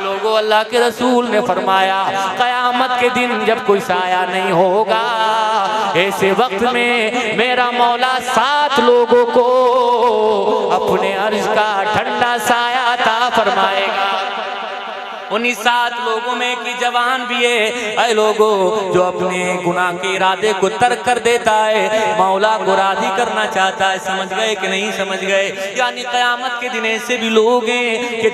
लोगों अल्लाह के रसूल ने फरमाया क़यामत के दिन जब कोई साया नहीं होगा, ऐसे वक्त में मेरा मौला 7 लोगों को अपने अर्श का ठंडा साया अता फरमाएगा। उन्हीं 7 लोगों में की जवान भी है ऐ लोगों जो अपने गुनाह के इरादे को तर्क कर देता है, मौला को राज़ी करना चाहता है। समझ गए कि नहीं समझ गए? यानी क़यामत के दिन ऐसे भी लोग हैं कि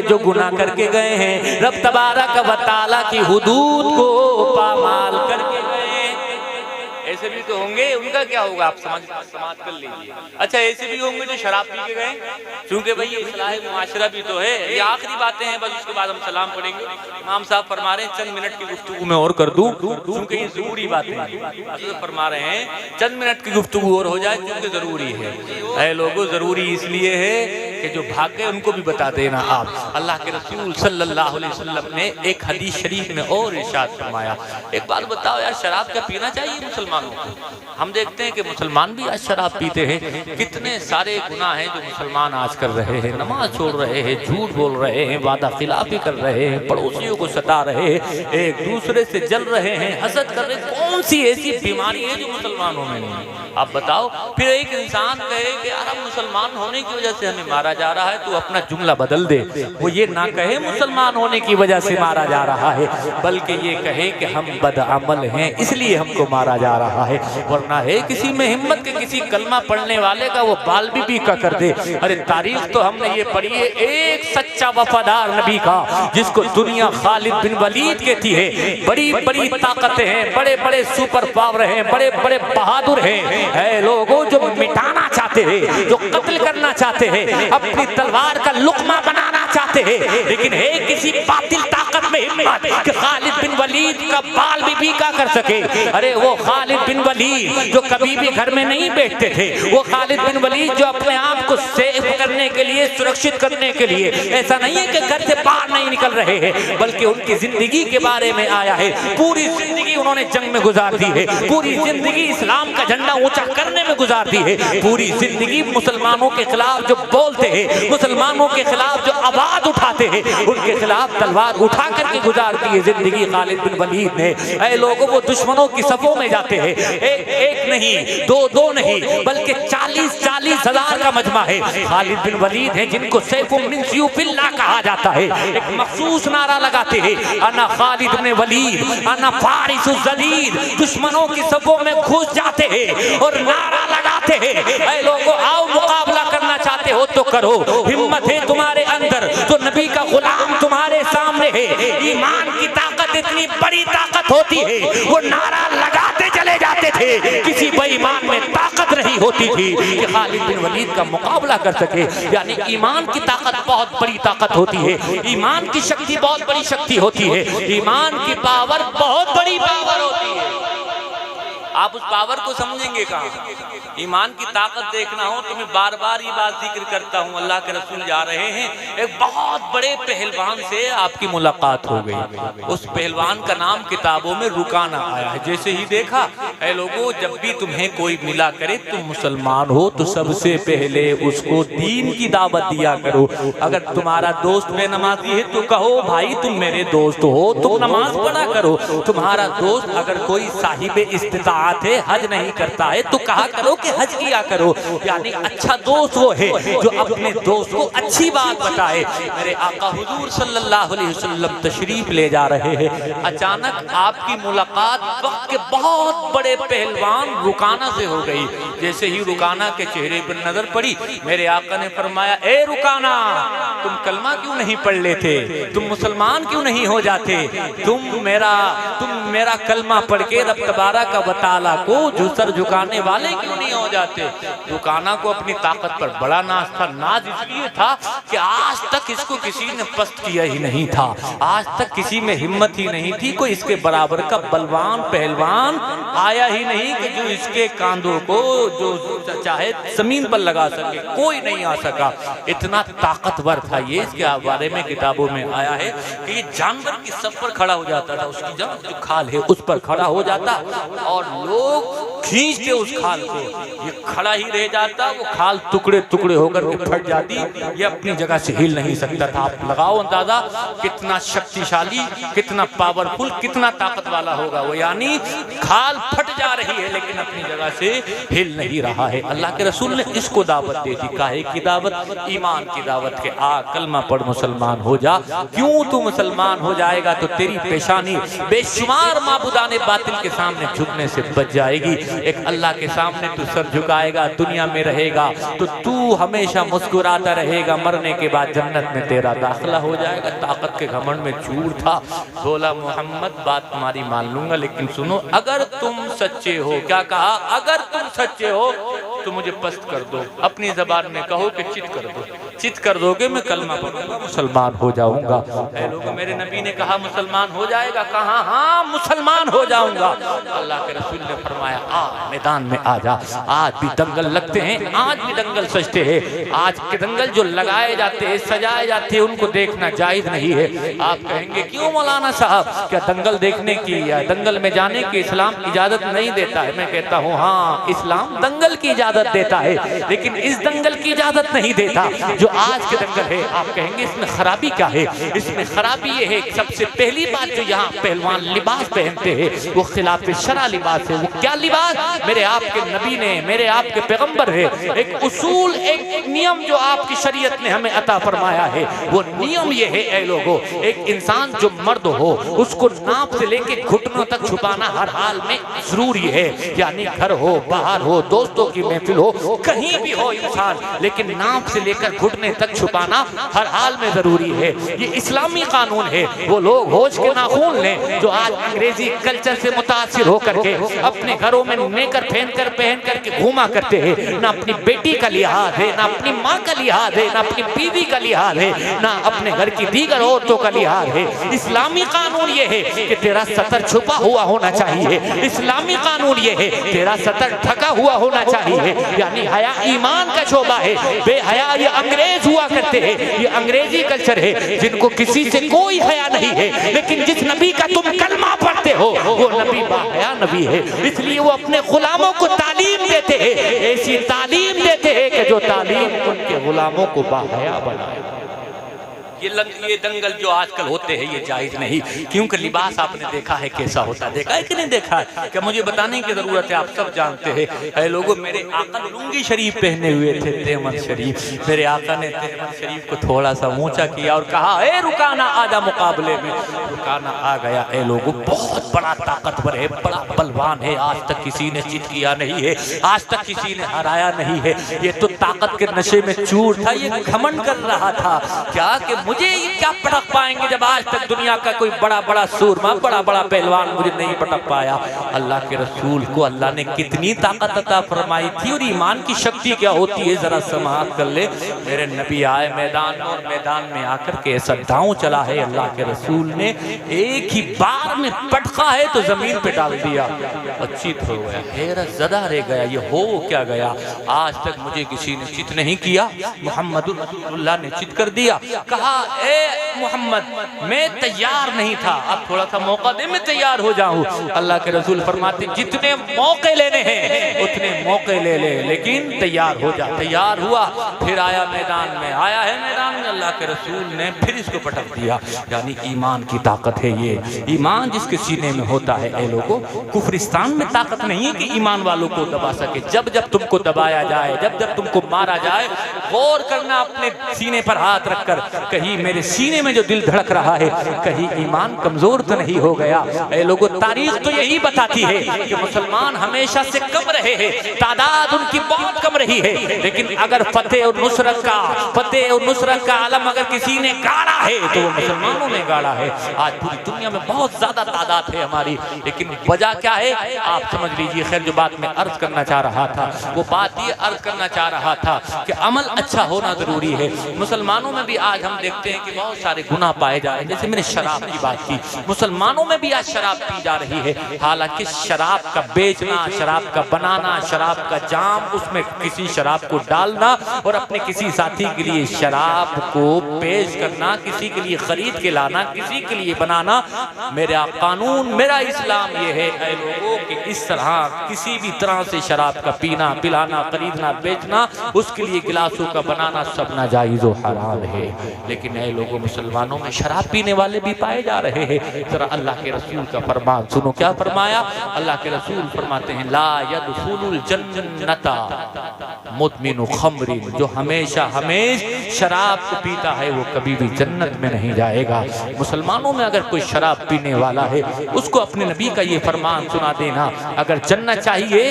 जो गुनाह करके गए हैं, रब तबारक व तआला की हुदूद को पामाल करके गए, ऐसे भी तो होंगे। उनका क्या होगा आप समाज कर लीजिए। अच्छा ऐसे भी होंगे जो शराब पी के गए, क्योंकि भाई इस्लाह मुआशरा भी तो है। ये आखिरी बातें हैं, बस उसके बाद हम सलाम पढ़ेंगे। इमाम साहब फरमा रहे हैं चंद मिनट की गुफ्तगू में और कर दूं, क्योंकि ये जरूरी बातें हैं। फरमा रहे हैं चंद मिनट की गुफ्तगू और हो जाए क्योंकि जरूरी है। ऐ लोगों जरूरी इसलिए है कि जो भाग गए उनको भी बता देना आप। अल्लाह के रसूल सल्लल्लाहु अलैहि वसल्लम ने एक हदीस शरीफ में और इरशाद फरमाया, एक बात बताओ यार शराब क्या पीना चाहिए मुसलमानों को? हम देखते हैं कि मुसलमान भी आज शराब पीते हैं। कितने सारे गुनाह हैं जो मुसलमान आज कर रहे हैं, नमाज छोड़ रहे हैं, झूठ बोल रहे हैं, वादा खिलाफी कर रहे हैं, पड़ोसियों को सता रहे हैं, एक दूसरे से जल रहे हैं, हसद कर रहे हैं। कौन सी ऐसी बीमारी है जो मुसलमानों में नहीं? आप बताओ। फिर एक इंसान कहे कि यार हम मुसलमान होने की वजह से हमें मारा जा रहा है, तो अपना जुमला बदल दे। वो ये ना कहे मुसलमान होने की वजह से मारा जा रहा है, बल्कि ये कहे कि हम बदअमल हैं इसलिए हमको मारा जा रहा है। वरना है किसी में हिम्मत के किसी कलमा पढ़ने वाले का वो बाल भी बीका कर दे। अरे तारीख तो हमने ये पढ़ी है एक सच्चा वफादार नबी का, जिसको दुनिया खालिद बिन वलीद कहती है। बड़ी बड़ी ताकतें हैं, बड़े बड़े सुपर पावर हैं, बड़े बड़े बहादुर हैं। है लोगों जो मिटाना चाहते हैं, जो कत्ल करना चाहते हैं, अपनी तलवार का लुकमा बनाना चाहते हैं, लेकिन है किसी बातिल ताकत में हिम्मत कि खालिद बिन वलीद का बाल भी बीका कर सके। अरे वो खालिद बिन वलीद जो कभी भी घर में नहीं बैठते थे, वो खालिद बिन वलीद जो अपने आप को सेफ करने के लिए, सुरक्षित करने के लिए, ऐसा नहीं है कि घर से बाहर नहीं निकल रहे हैं, बल्कि उनकी जिंदगी के बारे में आया है। पूरी जिंदगी उन्होंने जंग में गुजार दी है, पूरी जिंदगी इस्लाम का झंडा ऊंचा करने में गुजार दी है, पूरी जिंदगी मुसलमानों के खिलाफ जो बोलते हैं, मुसलमानों के खिलाफ जो आवाज उठाते हैं, उनके खिलाफ तलवार उठा करके गुजार दी है जिंदगी खालिद बिन वलीद ने। ऐ लोगों, वो दुश्मनों की सफों में जाते हैं, एक नहीं, दो नहीं, बल्कि 40 हजार का मजमा है। खालिद बिन वलीद है जिनको सैफुम मिन सियूफिल्लाह कहा जाता है, एक मखसूस नारा लगाते हैं, अना खालिद बिन वलीद अना फारिसुल जलील। दुश्मनों की सफों में घुस जाते हैं और नारा लगाते हैं, ऐ लोगों आओ मुकाबला करना चाहते हो तो करो, हिम्मत है तुम्हारे अंदर तो नबी का गुलाम तुम्हारे सामने है। ईमान की ताकत इतनी बड़ी ताकत होती है, वो नारा लगाते चले जाते थे, किसी बेईमान में ताकत नहीं होती थी कि खालिद बिन वलीद का मुकाबला कर सके। यानी ईमान की ताकत बहुत बड़ी ताकत होती है, ईमान की शक्ति बहुत बड़ी शक्ति होती है, ईमान की पावर बहुत बड़ी पावर होती है। आप उस पावर को समझेंगे कहाँ? ईमान की ताकत देखना हो तो मैं बार बार ये बात जिक्र करता हूँ, अल्लाह के रसूल जा रहे हैं, एक बहुत बड़े पहलवान से आपकी मुलाकात हो गई। उस पहलवान का नाम किताबों में रुकाना आया है। जैसे ही देखा, ऐ लोगों, जब भी तुम्हें कोई मिला करे, तुम मुसलमान हो तो सबसे पहले उसको दीन की दावत दिया करो। अगर तुम्हारा दोस्त बेनमाजी है तो कहो भाई तुम मेरे दोस्त हो, तुम नमाज पढ़ा करो। तुम्हारा दोस्त अगर कोई साहिब इस्तिताअत है, हज नहीं करता है, तो कहा करो कि हज किया करो। यानी अच्छा दोस्त वो है जो अपने दोस्त को अच्छी बात बताए। मेरे आका हुजूर सल्लल्लाहु अलैहि वसल्लम तशरीफ ले जा रहे हैं, अचानक आपकी मुलाकात वक्त के बहुत बड़े पहलवान रुकाना से हो गई। जैसे ही रुकाना के चेहरे पर नजर पड़ी, मेरे आका ने फरमाया, ए रुकाना, तुम कलमा क्यों नहीं पढ़ लेते? तुम मुसलमान क्यों नहीं हो जाते? तुम मेरा कलमा पढ़ के रब तबारा का वताला को जो सर झुकाने वाले क्यों नहीं हो जाते? रुकाना को अपनी ताकत पर बड़ा नाज था। नाज इसलिए था कि आज तक इसको किसी ने पस्त किया ही नहीं था, आज तक किसी में हिम्मत ही नहीं थी, कोई इसके बराबर का बलवान पहलवान आया ही नहीं कि जो इसके कांधों को जो चाहे जमीन पर लगा सके, कोई नहीं आ सका। इतना ताकतवर था ये, इसके बारे में किताबों में आया है कि ये जानवर की सब पर खड़ा हो जाता था, उसकी जो खाल है उस पर खड़ा हो जाता और लोग खींचते उस खाल को, ये खड़ा ही रह जाता, वो खाल टुकड़े टुकड़े होकर के फट जाती, ये अपनी जगह से हिल नहीं सकता था। आप लगाओ अंदाजा कितना शक्तिशाली, कितना पावरफुल, कितना ताकत वाला होगा वो। यानी खाल फट जा रही है लेकिन अपनी जगह से हिल नहीं रहा है। अल्लाह के रसूल ने इसको दावत दे दी। काहे की दावत? ईमान की दावत के आ कलमा पढ़ मुसलमान हो जा। क्यों? तू मुसलमान हो जाएगा तो तेरी पेशानी बेशुमार माबूदाने बातिल के सामने झुकने से बच जाएगी। एक अल्लाह के सामने तू सर झुकाएगा, दुनिया में रहेगा तो तू हमेशा मुस्कुराता रहेगा, मरने के बाद जन्नत में तेरा दाखिला हो जाएगा। ताकत के घमंड में चूर था, बोला मुहम्मद बात तुम्हारी मान लूंगा लेकिन सुनो, अगर तुम सच्चे हो, क्या कहा? अगर तुम सच्चे हो तो मुझे पस्त कर दो, अपनी जबान में कहो कि चित कर दो, चित कर दोगे मैं कलमा पढ़ूंगा, मुसलमान हो जाऊंगा। ऐ लोगों, मेरे नबी ने कहा मुसलमान हो जाएगा? कहा हाँ मुसलमान हो जाऊंगा। अल्लाह के रसूल ने फरमाया आ मैदान में आ जा। आज भी दंगल लगते हैं, आज भी दंगल सजते हैं, आज के दंगल जो लगाए जाते हैं, सजाए जाते हैं, उनको देखना जायज नहीं है। आप कहेंगे क्यों मौलाना साहब, क्या दंगल देखने की या दंगल में जाने की इस्लाम इजाजत नहीं देता है? मैं कहता हूँ हाँ, इस्लाम दंगल की इजाजत देता है लेकिन इस दंगल की इजाजत नहीं देता जो आज के दंगल है। आप कहेंगे इसमें खराबी क्या है? इसमें खराबी ये है, सबसे पहली बात जो यहाँ पहलवान लिबास पहनते हैं वो खिलाफ शरा लिबास है। वो क्या लिबास? मेरे आपके नबी ने, मेरे आपके पैगंबर है, एक उसूल, एक नियम जो आपकी शरीयत ने हमें अता फरमाया है। वो नियम ये है ऐ लोगों, एक इंसान जो मर्द हो उसको नाप से लेके घुटनों तक छुपाना हर हाल में जरूरी है। यानी घर हो, बाहर हो, दोस्तों की महफिल हो, कहीं भी हो इंसान, लेकिन नाप से लेकर घुटने तक छुपाना हर हाल में जरूरी है। ये इस्लामी कानून है। वो लोग होश के नाखून लें जो आज अंग्रेजी कल्चर से मुतासिर होकर के अपने घरों में नेकर पहन करके घूमा करते हैं। ना अपनी बेटी का लिहाज है, ना अपनी माँ का लिहाज है, ना अपनी बीवी का लिहाज है, ना अपने घर की दीगर औरतों का लिहाज है। इस्लामी कानून ये है कि तेरा सतर छुपा हुआ होना चाहिए। इस्लामी कानून ये है तेरा सतर ढका हुआ होना चाहिए। यानी हया ईमान का शोबा है। बेहया ये अंग्रेज हुआ करते हैं, ये अंग्रेजी कल्चर है जिनको किसी से कोई हया नहीं है। लेकिन जिस नबी का तुम कलमा पढ़ते हो, वो नबी बाहया नबी है। इसलिए वो अपने गुलामों को तालीम देते हैं, ऐसी तालीम देते हैं कि जो तालीम उनके गुलामों को बाहया बनाए। ये दंगल जो आजकल होते हैं ये जायज नहीं, क्योंकि लिबास आपने देखा है कैसा होता है, देखा है कि नहीं देखा है? क्या मुझे बताने की जरूरत है? आप सब जानते हैं। लोगों, मेरे आका लुंगी शरीफ पहने हुए थे, तहमत शरीफ। मेरे आका ने तहमत शरीफ को थोड़ा सा ऊंचा किया और कहा, ए रुकाना आजा मुकाबले में। रुकाना आ गया। ए लोगों, बहुत बड़ा ताकतवर है, बड़ा बलवान है, आज तक किसी ने चित किया नहीं है, आज तक किसी ने हराया नहीं है। ये तो ताकत के नशे में चूर था, ये घमंड कर रहा था क्या कि मुझे ये क्या पटक पाएंगे, जब आज तक दुनिया का कोई बड़ा बड़ा सूरमा, बड़ा बड़ा पहलवान मुझे नहीं पटक पाया। अल्लाह के रसूल को अल्लाह ने कितनी ताकत अता फरमाई थी, और ईमान की शक्ति क्या होती है जरा समाअत कर ले। मेरे नबी आए मैदान में, और मैदान में आकर के ऐसा दांव चला है अल्लाह के रसूल ने, एक ही बार में पटका है तो जमीन पे डाल दिया। चित हो गया, हैरत ज़दा रह गया, ये हो क्या गया? आज तक मुझे किसी ने चित नहीं किया, मोहम्मद रसूलुल्लाह ने चित कर दिया। कहा, ए मोहम्मद, मैं तैयार नहीं था, अब थोड़ा सा मौका दे, मैं तैयार हो जाऊं। अल्लाह के रसूल फरमाते, जितने मौके लेने हैं उतने मौके ले ले, लेकिन तैयार हो जा। तैयार हुआ, फिर आया मैदान में, आया है मैदान में, अल्लाह के रसूल ने फिर इसको पटक दिया। यानी ईमान की ताकत है ये, ईमान जिसके सीने में होता है। ए लोगों, कुफरिस्तान में ताकत नहीं है कि ईमान वालों को दबा सके। जब जब तुमको दबाया जाए, जब जब तुमको मारा जाए, गौर करना अपने सीने पर हाथ रखकर, कहीं मेरे सीने में जो दिल धड़क रहा है, कहीं ईमान कमजोर तो नहीं हो गया। ए लोगों, तारीख तो यही बताती है कि मुसलमान हमेशा से कम रहे हैं, तादाद उनकी बहुत कम रही है। लेकिन अगर फतेह और नुसरत का आलम अगर किसी ने गाड़ा है तो वो मुसलमानों ने गाड़ा है। आज पूरी दुनिया में बहुत ज्यादा तादाद है हमारी, लेकिन वजह क्या है आप समझ लीजिए। खैर, जो बात मैं अर्ज करना चाह रहा था, वो बात ये अर्ज करना चाह रहा था कि अमल अच्छा होना जरूरी है। मुसलमानों में भी आज हम देखते हैं कि बहुत सारे गुनाह पाए जा रहे हैं। जैसे मैंने शराब की बात की, मुसलमानों में भी आज शराब पी जा रही है। हालांकि शराब का बेचना, शराब का बनाना, शराब का जाम, उसमें किसी शराब को डालना और अपने किसी साथी के लिए शराब को पेश करना, किसी के लिए खरीद के लाना, किसी के लिए बनाना, मेरा कानून, मेरा इस्लाम ये है ऐ लोगों कि इस तरह किसी भी तरह से शराब का पीना, पिलाना, खरीदना, बेचना, उसके लिए गिलासों का बनाना सब नाजायज़ और हराम है। लेकिन ऐ लोगों, मुसलमानों में शराब पीने वाले भी पाए जा रहे हैं। जरा अल्लाह के रसूल का फरमान सुनो, क्या फरमाया? अल्लाह के रसूल फरमाते हैं, ला यदखुलुल जन्नता मुदमिनु खम्रिन, जो हमेशा शराब को पीता है वो कभी भी जन्नत में नहीं जाएगा। मुसलमानों में अगर कोई शराब पीने वाला है, उसको अपने नबी का ये फरमान सुना देना, अगर जन्नत चाहिए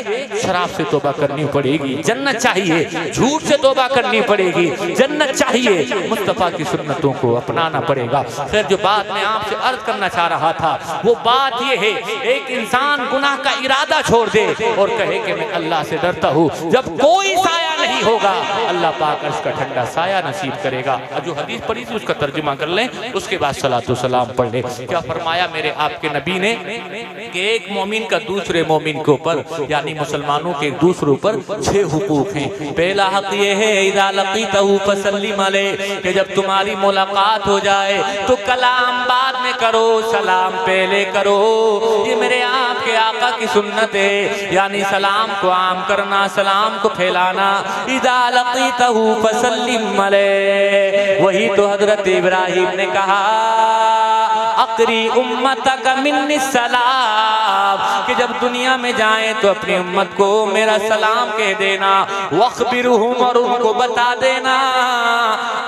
शराब से तौबा करनी पड़ेगी, जन्नत चाहिए झूठ से तौबा करनी पड़ेगी, जन्नत चाहिए मुस्तफ़ा की सुन्नतों को अपनाना पड़ेगा। फिर जो बात मैं आपसे अर्ज करना चाह रहा था वो बात ये है, एक इंसान गुनाह का इरादा छोड़ दे और कहे कि मैं अल्लाह से डरता हूँ, जब कोई साया नहीं होगा अल्लाह पाक अर्श का ठंडा साया नसीब करेगा। जो हदीस पढ़ी थी उसका तर्जुमा कर लें, उसके बाद सलातो सलाम पढ़ लें। क्या फरमाया मेरे आपके नबी ने कि एक मोमिन का दूसरे मोमिन के ऊपर, यानी मुसलमानों के दूसरों पर 6 हुकूक हैं। पहला हक ये है, इज़ा लक़ीतहु फसल्लिम अलैहि, कि जब तुम्हारी मुलाकात हो जाए तो कलाम बाद में करो, सलाम पहले करो। ये मेरे आपके आका की सुन्नत है, यानी सलाम को आम करना, सलाम को फैलाना। इज़ा लक़ीतहु फसल्लिम अलैहि, वही तो हजरत इब्राहिम ने कहा, अक़री उम्मतक मिन्नी सलाम, कि जब दुनिया में जाएं तो अपनी उम्मत को मेरा सलाम कह देना। वख़बिरहुम, और उनको बता देना,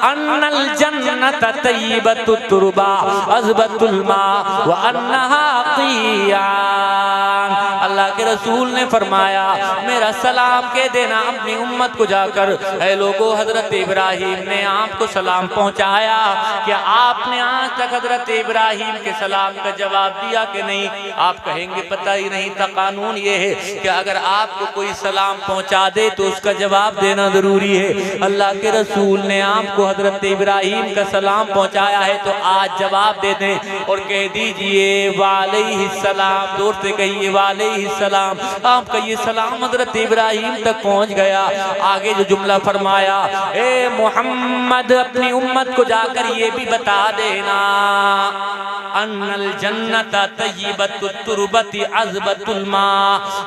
अन्नल जन्नत तय्यबतुत तुरबा अज़बतुल मा व अन्नहा क़ियान। अल्लाह के रसूल ने फरमाया मेरा सलाम कह देना अपनी उम्मत को जाकर। ऐ लोगों, हजरत इब्राहिम ने आपको सलाम पहुंचाया, क्या आपने आज तक हजरत इब्राहिम के सलाम का जवाब दिया कि नहीं? आप कहेंगे पता ही नहीं था। कानून ये है कि अगर आपको कोई सलाम पहुंचा दे तो उसका जवाब देना जरूरी है। अल्लाह के रसूल ने आपको हजरत इब्राहिम का सलाम पहुंचाया है तो आज जवाब दे दें और कह दीजिए वालैहिस्सलाम, जोर से कहिए वालैहिस्सलाम। अलैहिस्सलाम, आपका ये सलाम हजरत इब्राहिम तक पहुंच गया। आगे जो जुमला फरमाया, ए मोहम्मद अपनी उम्मत को जाकर ये भी बता देना, अन्नल जन्नत तय्यबतुत तुरबती अज़बतुल मा,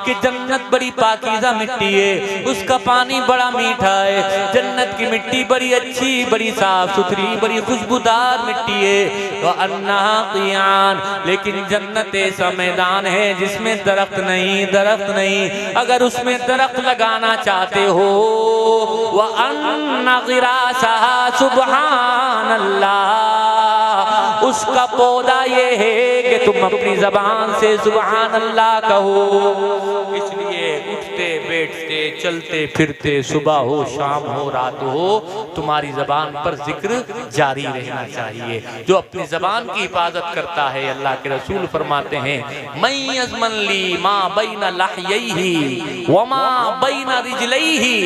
कि जन्नत बड़ी पाकीज़ा मिट्टी है, उसका पानी बड़ा मीठा है। जन्नत की मिट्टी बड़ी अच्छी, बड़ी साफ सुथरी, बड़ी खुशबूदार मिट्टी है। तो अन्ना क़ियान, लेकिन जन्नत ऐसा मैदान है जिसमें दरख्त नहीं, दरख्त नहीं। अगर उसमें दरख्त लगाना चाहते हो, वह अन्ना ग़िरासहा सुब्हान अल्लाह, उसका पौधा ये है कि तुम अपनी ज़बान से सुब्हान अल्लाह कहो। इसलिए उठते बैठते चलते फिरते, सुबह हो शाम हो रात हो, तुम्हारी ज़बान पर जिक्र जारी रहना चाहिए। जो अपनी ज़बान की हिफाजत करता है, अल्लाह के रसूल फरमाते हैं, मैं यज़मन ली मा बैना लहयैहि व मा बैना रिजलैहि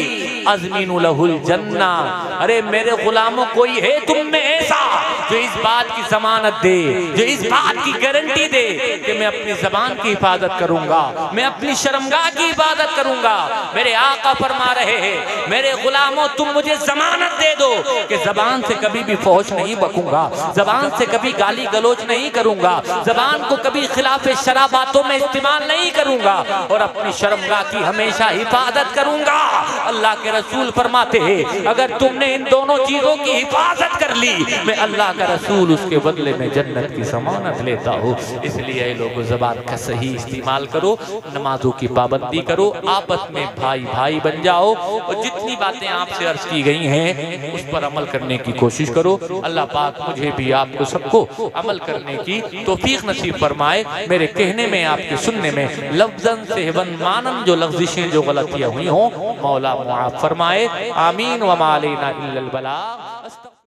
अज़मिनु लहुल जन्ना। अरे मेरे गुलामों, कोई है तुम में ऐसा जो इस बात की जमानत दे, जो इस बात की गारंटी दे कि मैं अपनी ज़बान की हिफाजत करूंगा, मैं अपनी शर्मगाह की इबादत करूंगा। मेरे आका फरमा रहे हैं, मेरे गुलामों तुम मुझे जमानत दे दो कि ज़बान से कभी भी फौज नहीं बकूंगा, ज़बान से कभी गाली गलोच नहीं करूंगा, ज़बान को कभी खिलाफ शरा बातों में इस्तेमाल नहीं करूंगा और अपनी शर्मगाह की हमेशा हिफाजत करूंगा। अल्लाह के रसूल फरमाते हैं, अगर तुमने इन दोनों चीजों की हिफाजत कर ली, मैं अल्लाह का रसूल उसके बदले में जन्नत की ज़मानत लेता हूँ। इसलिए लोगों, ज़बान का सही इस्तेमाल करो, नमाजों की पाबंदी करो, आपस में भाई भाई बन जाओ और जितनी बातें आपसे अर्ज की गई हैं उस पर अमल करने की कोशिश करो। अल्लाह पाक मुझे भी आपको सबको अमल करने की तौफीक नसीब फरमाए। मेरे कहने में, आपके सुनने में लफ्ज़न सेहवन मानन जो लफ्ज़िशें, जो गलतियाँ हुई हों, मौला मुआफ़ फरमाए। आमीन व मा अलैना इल्लल बलाग।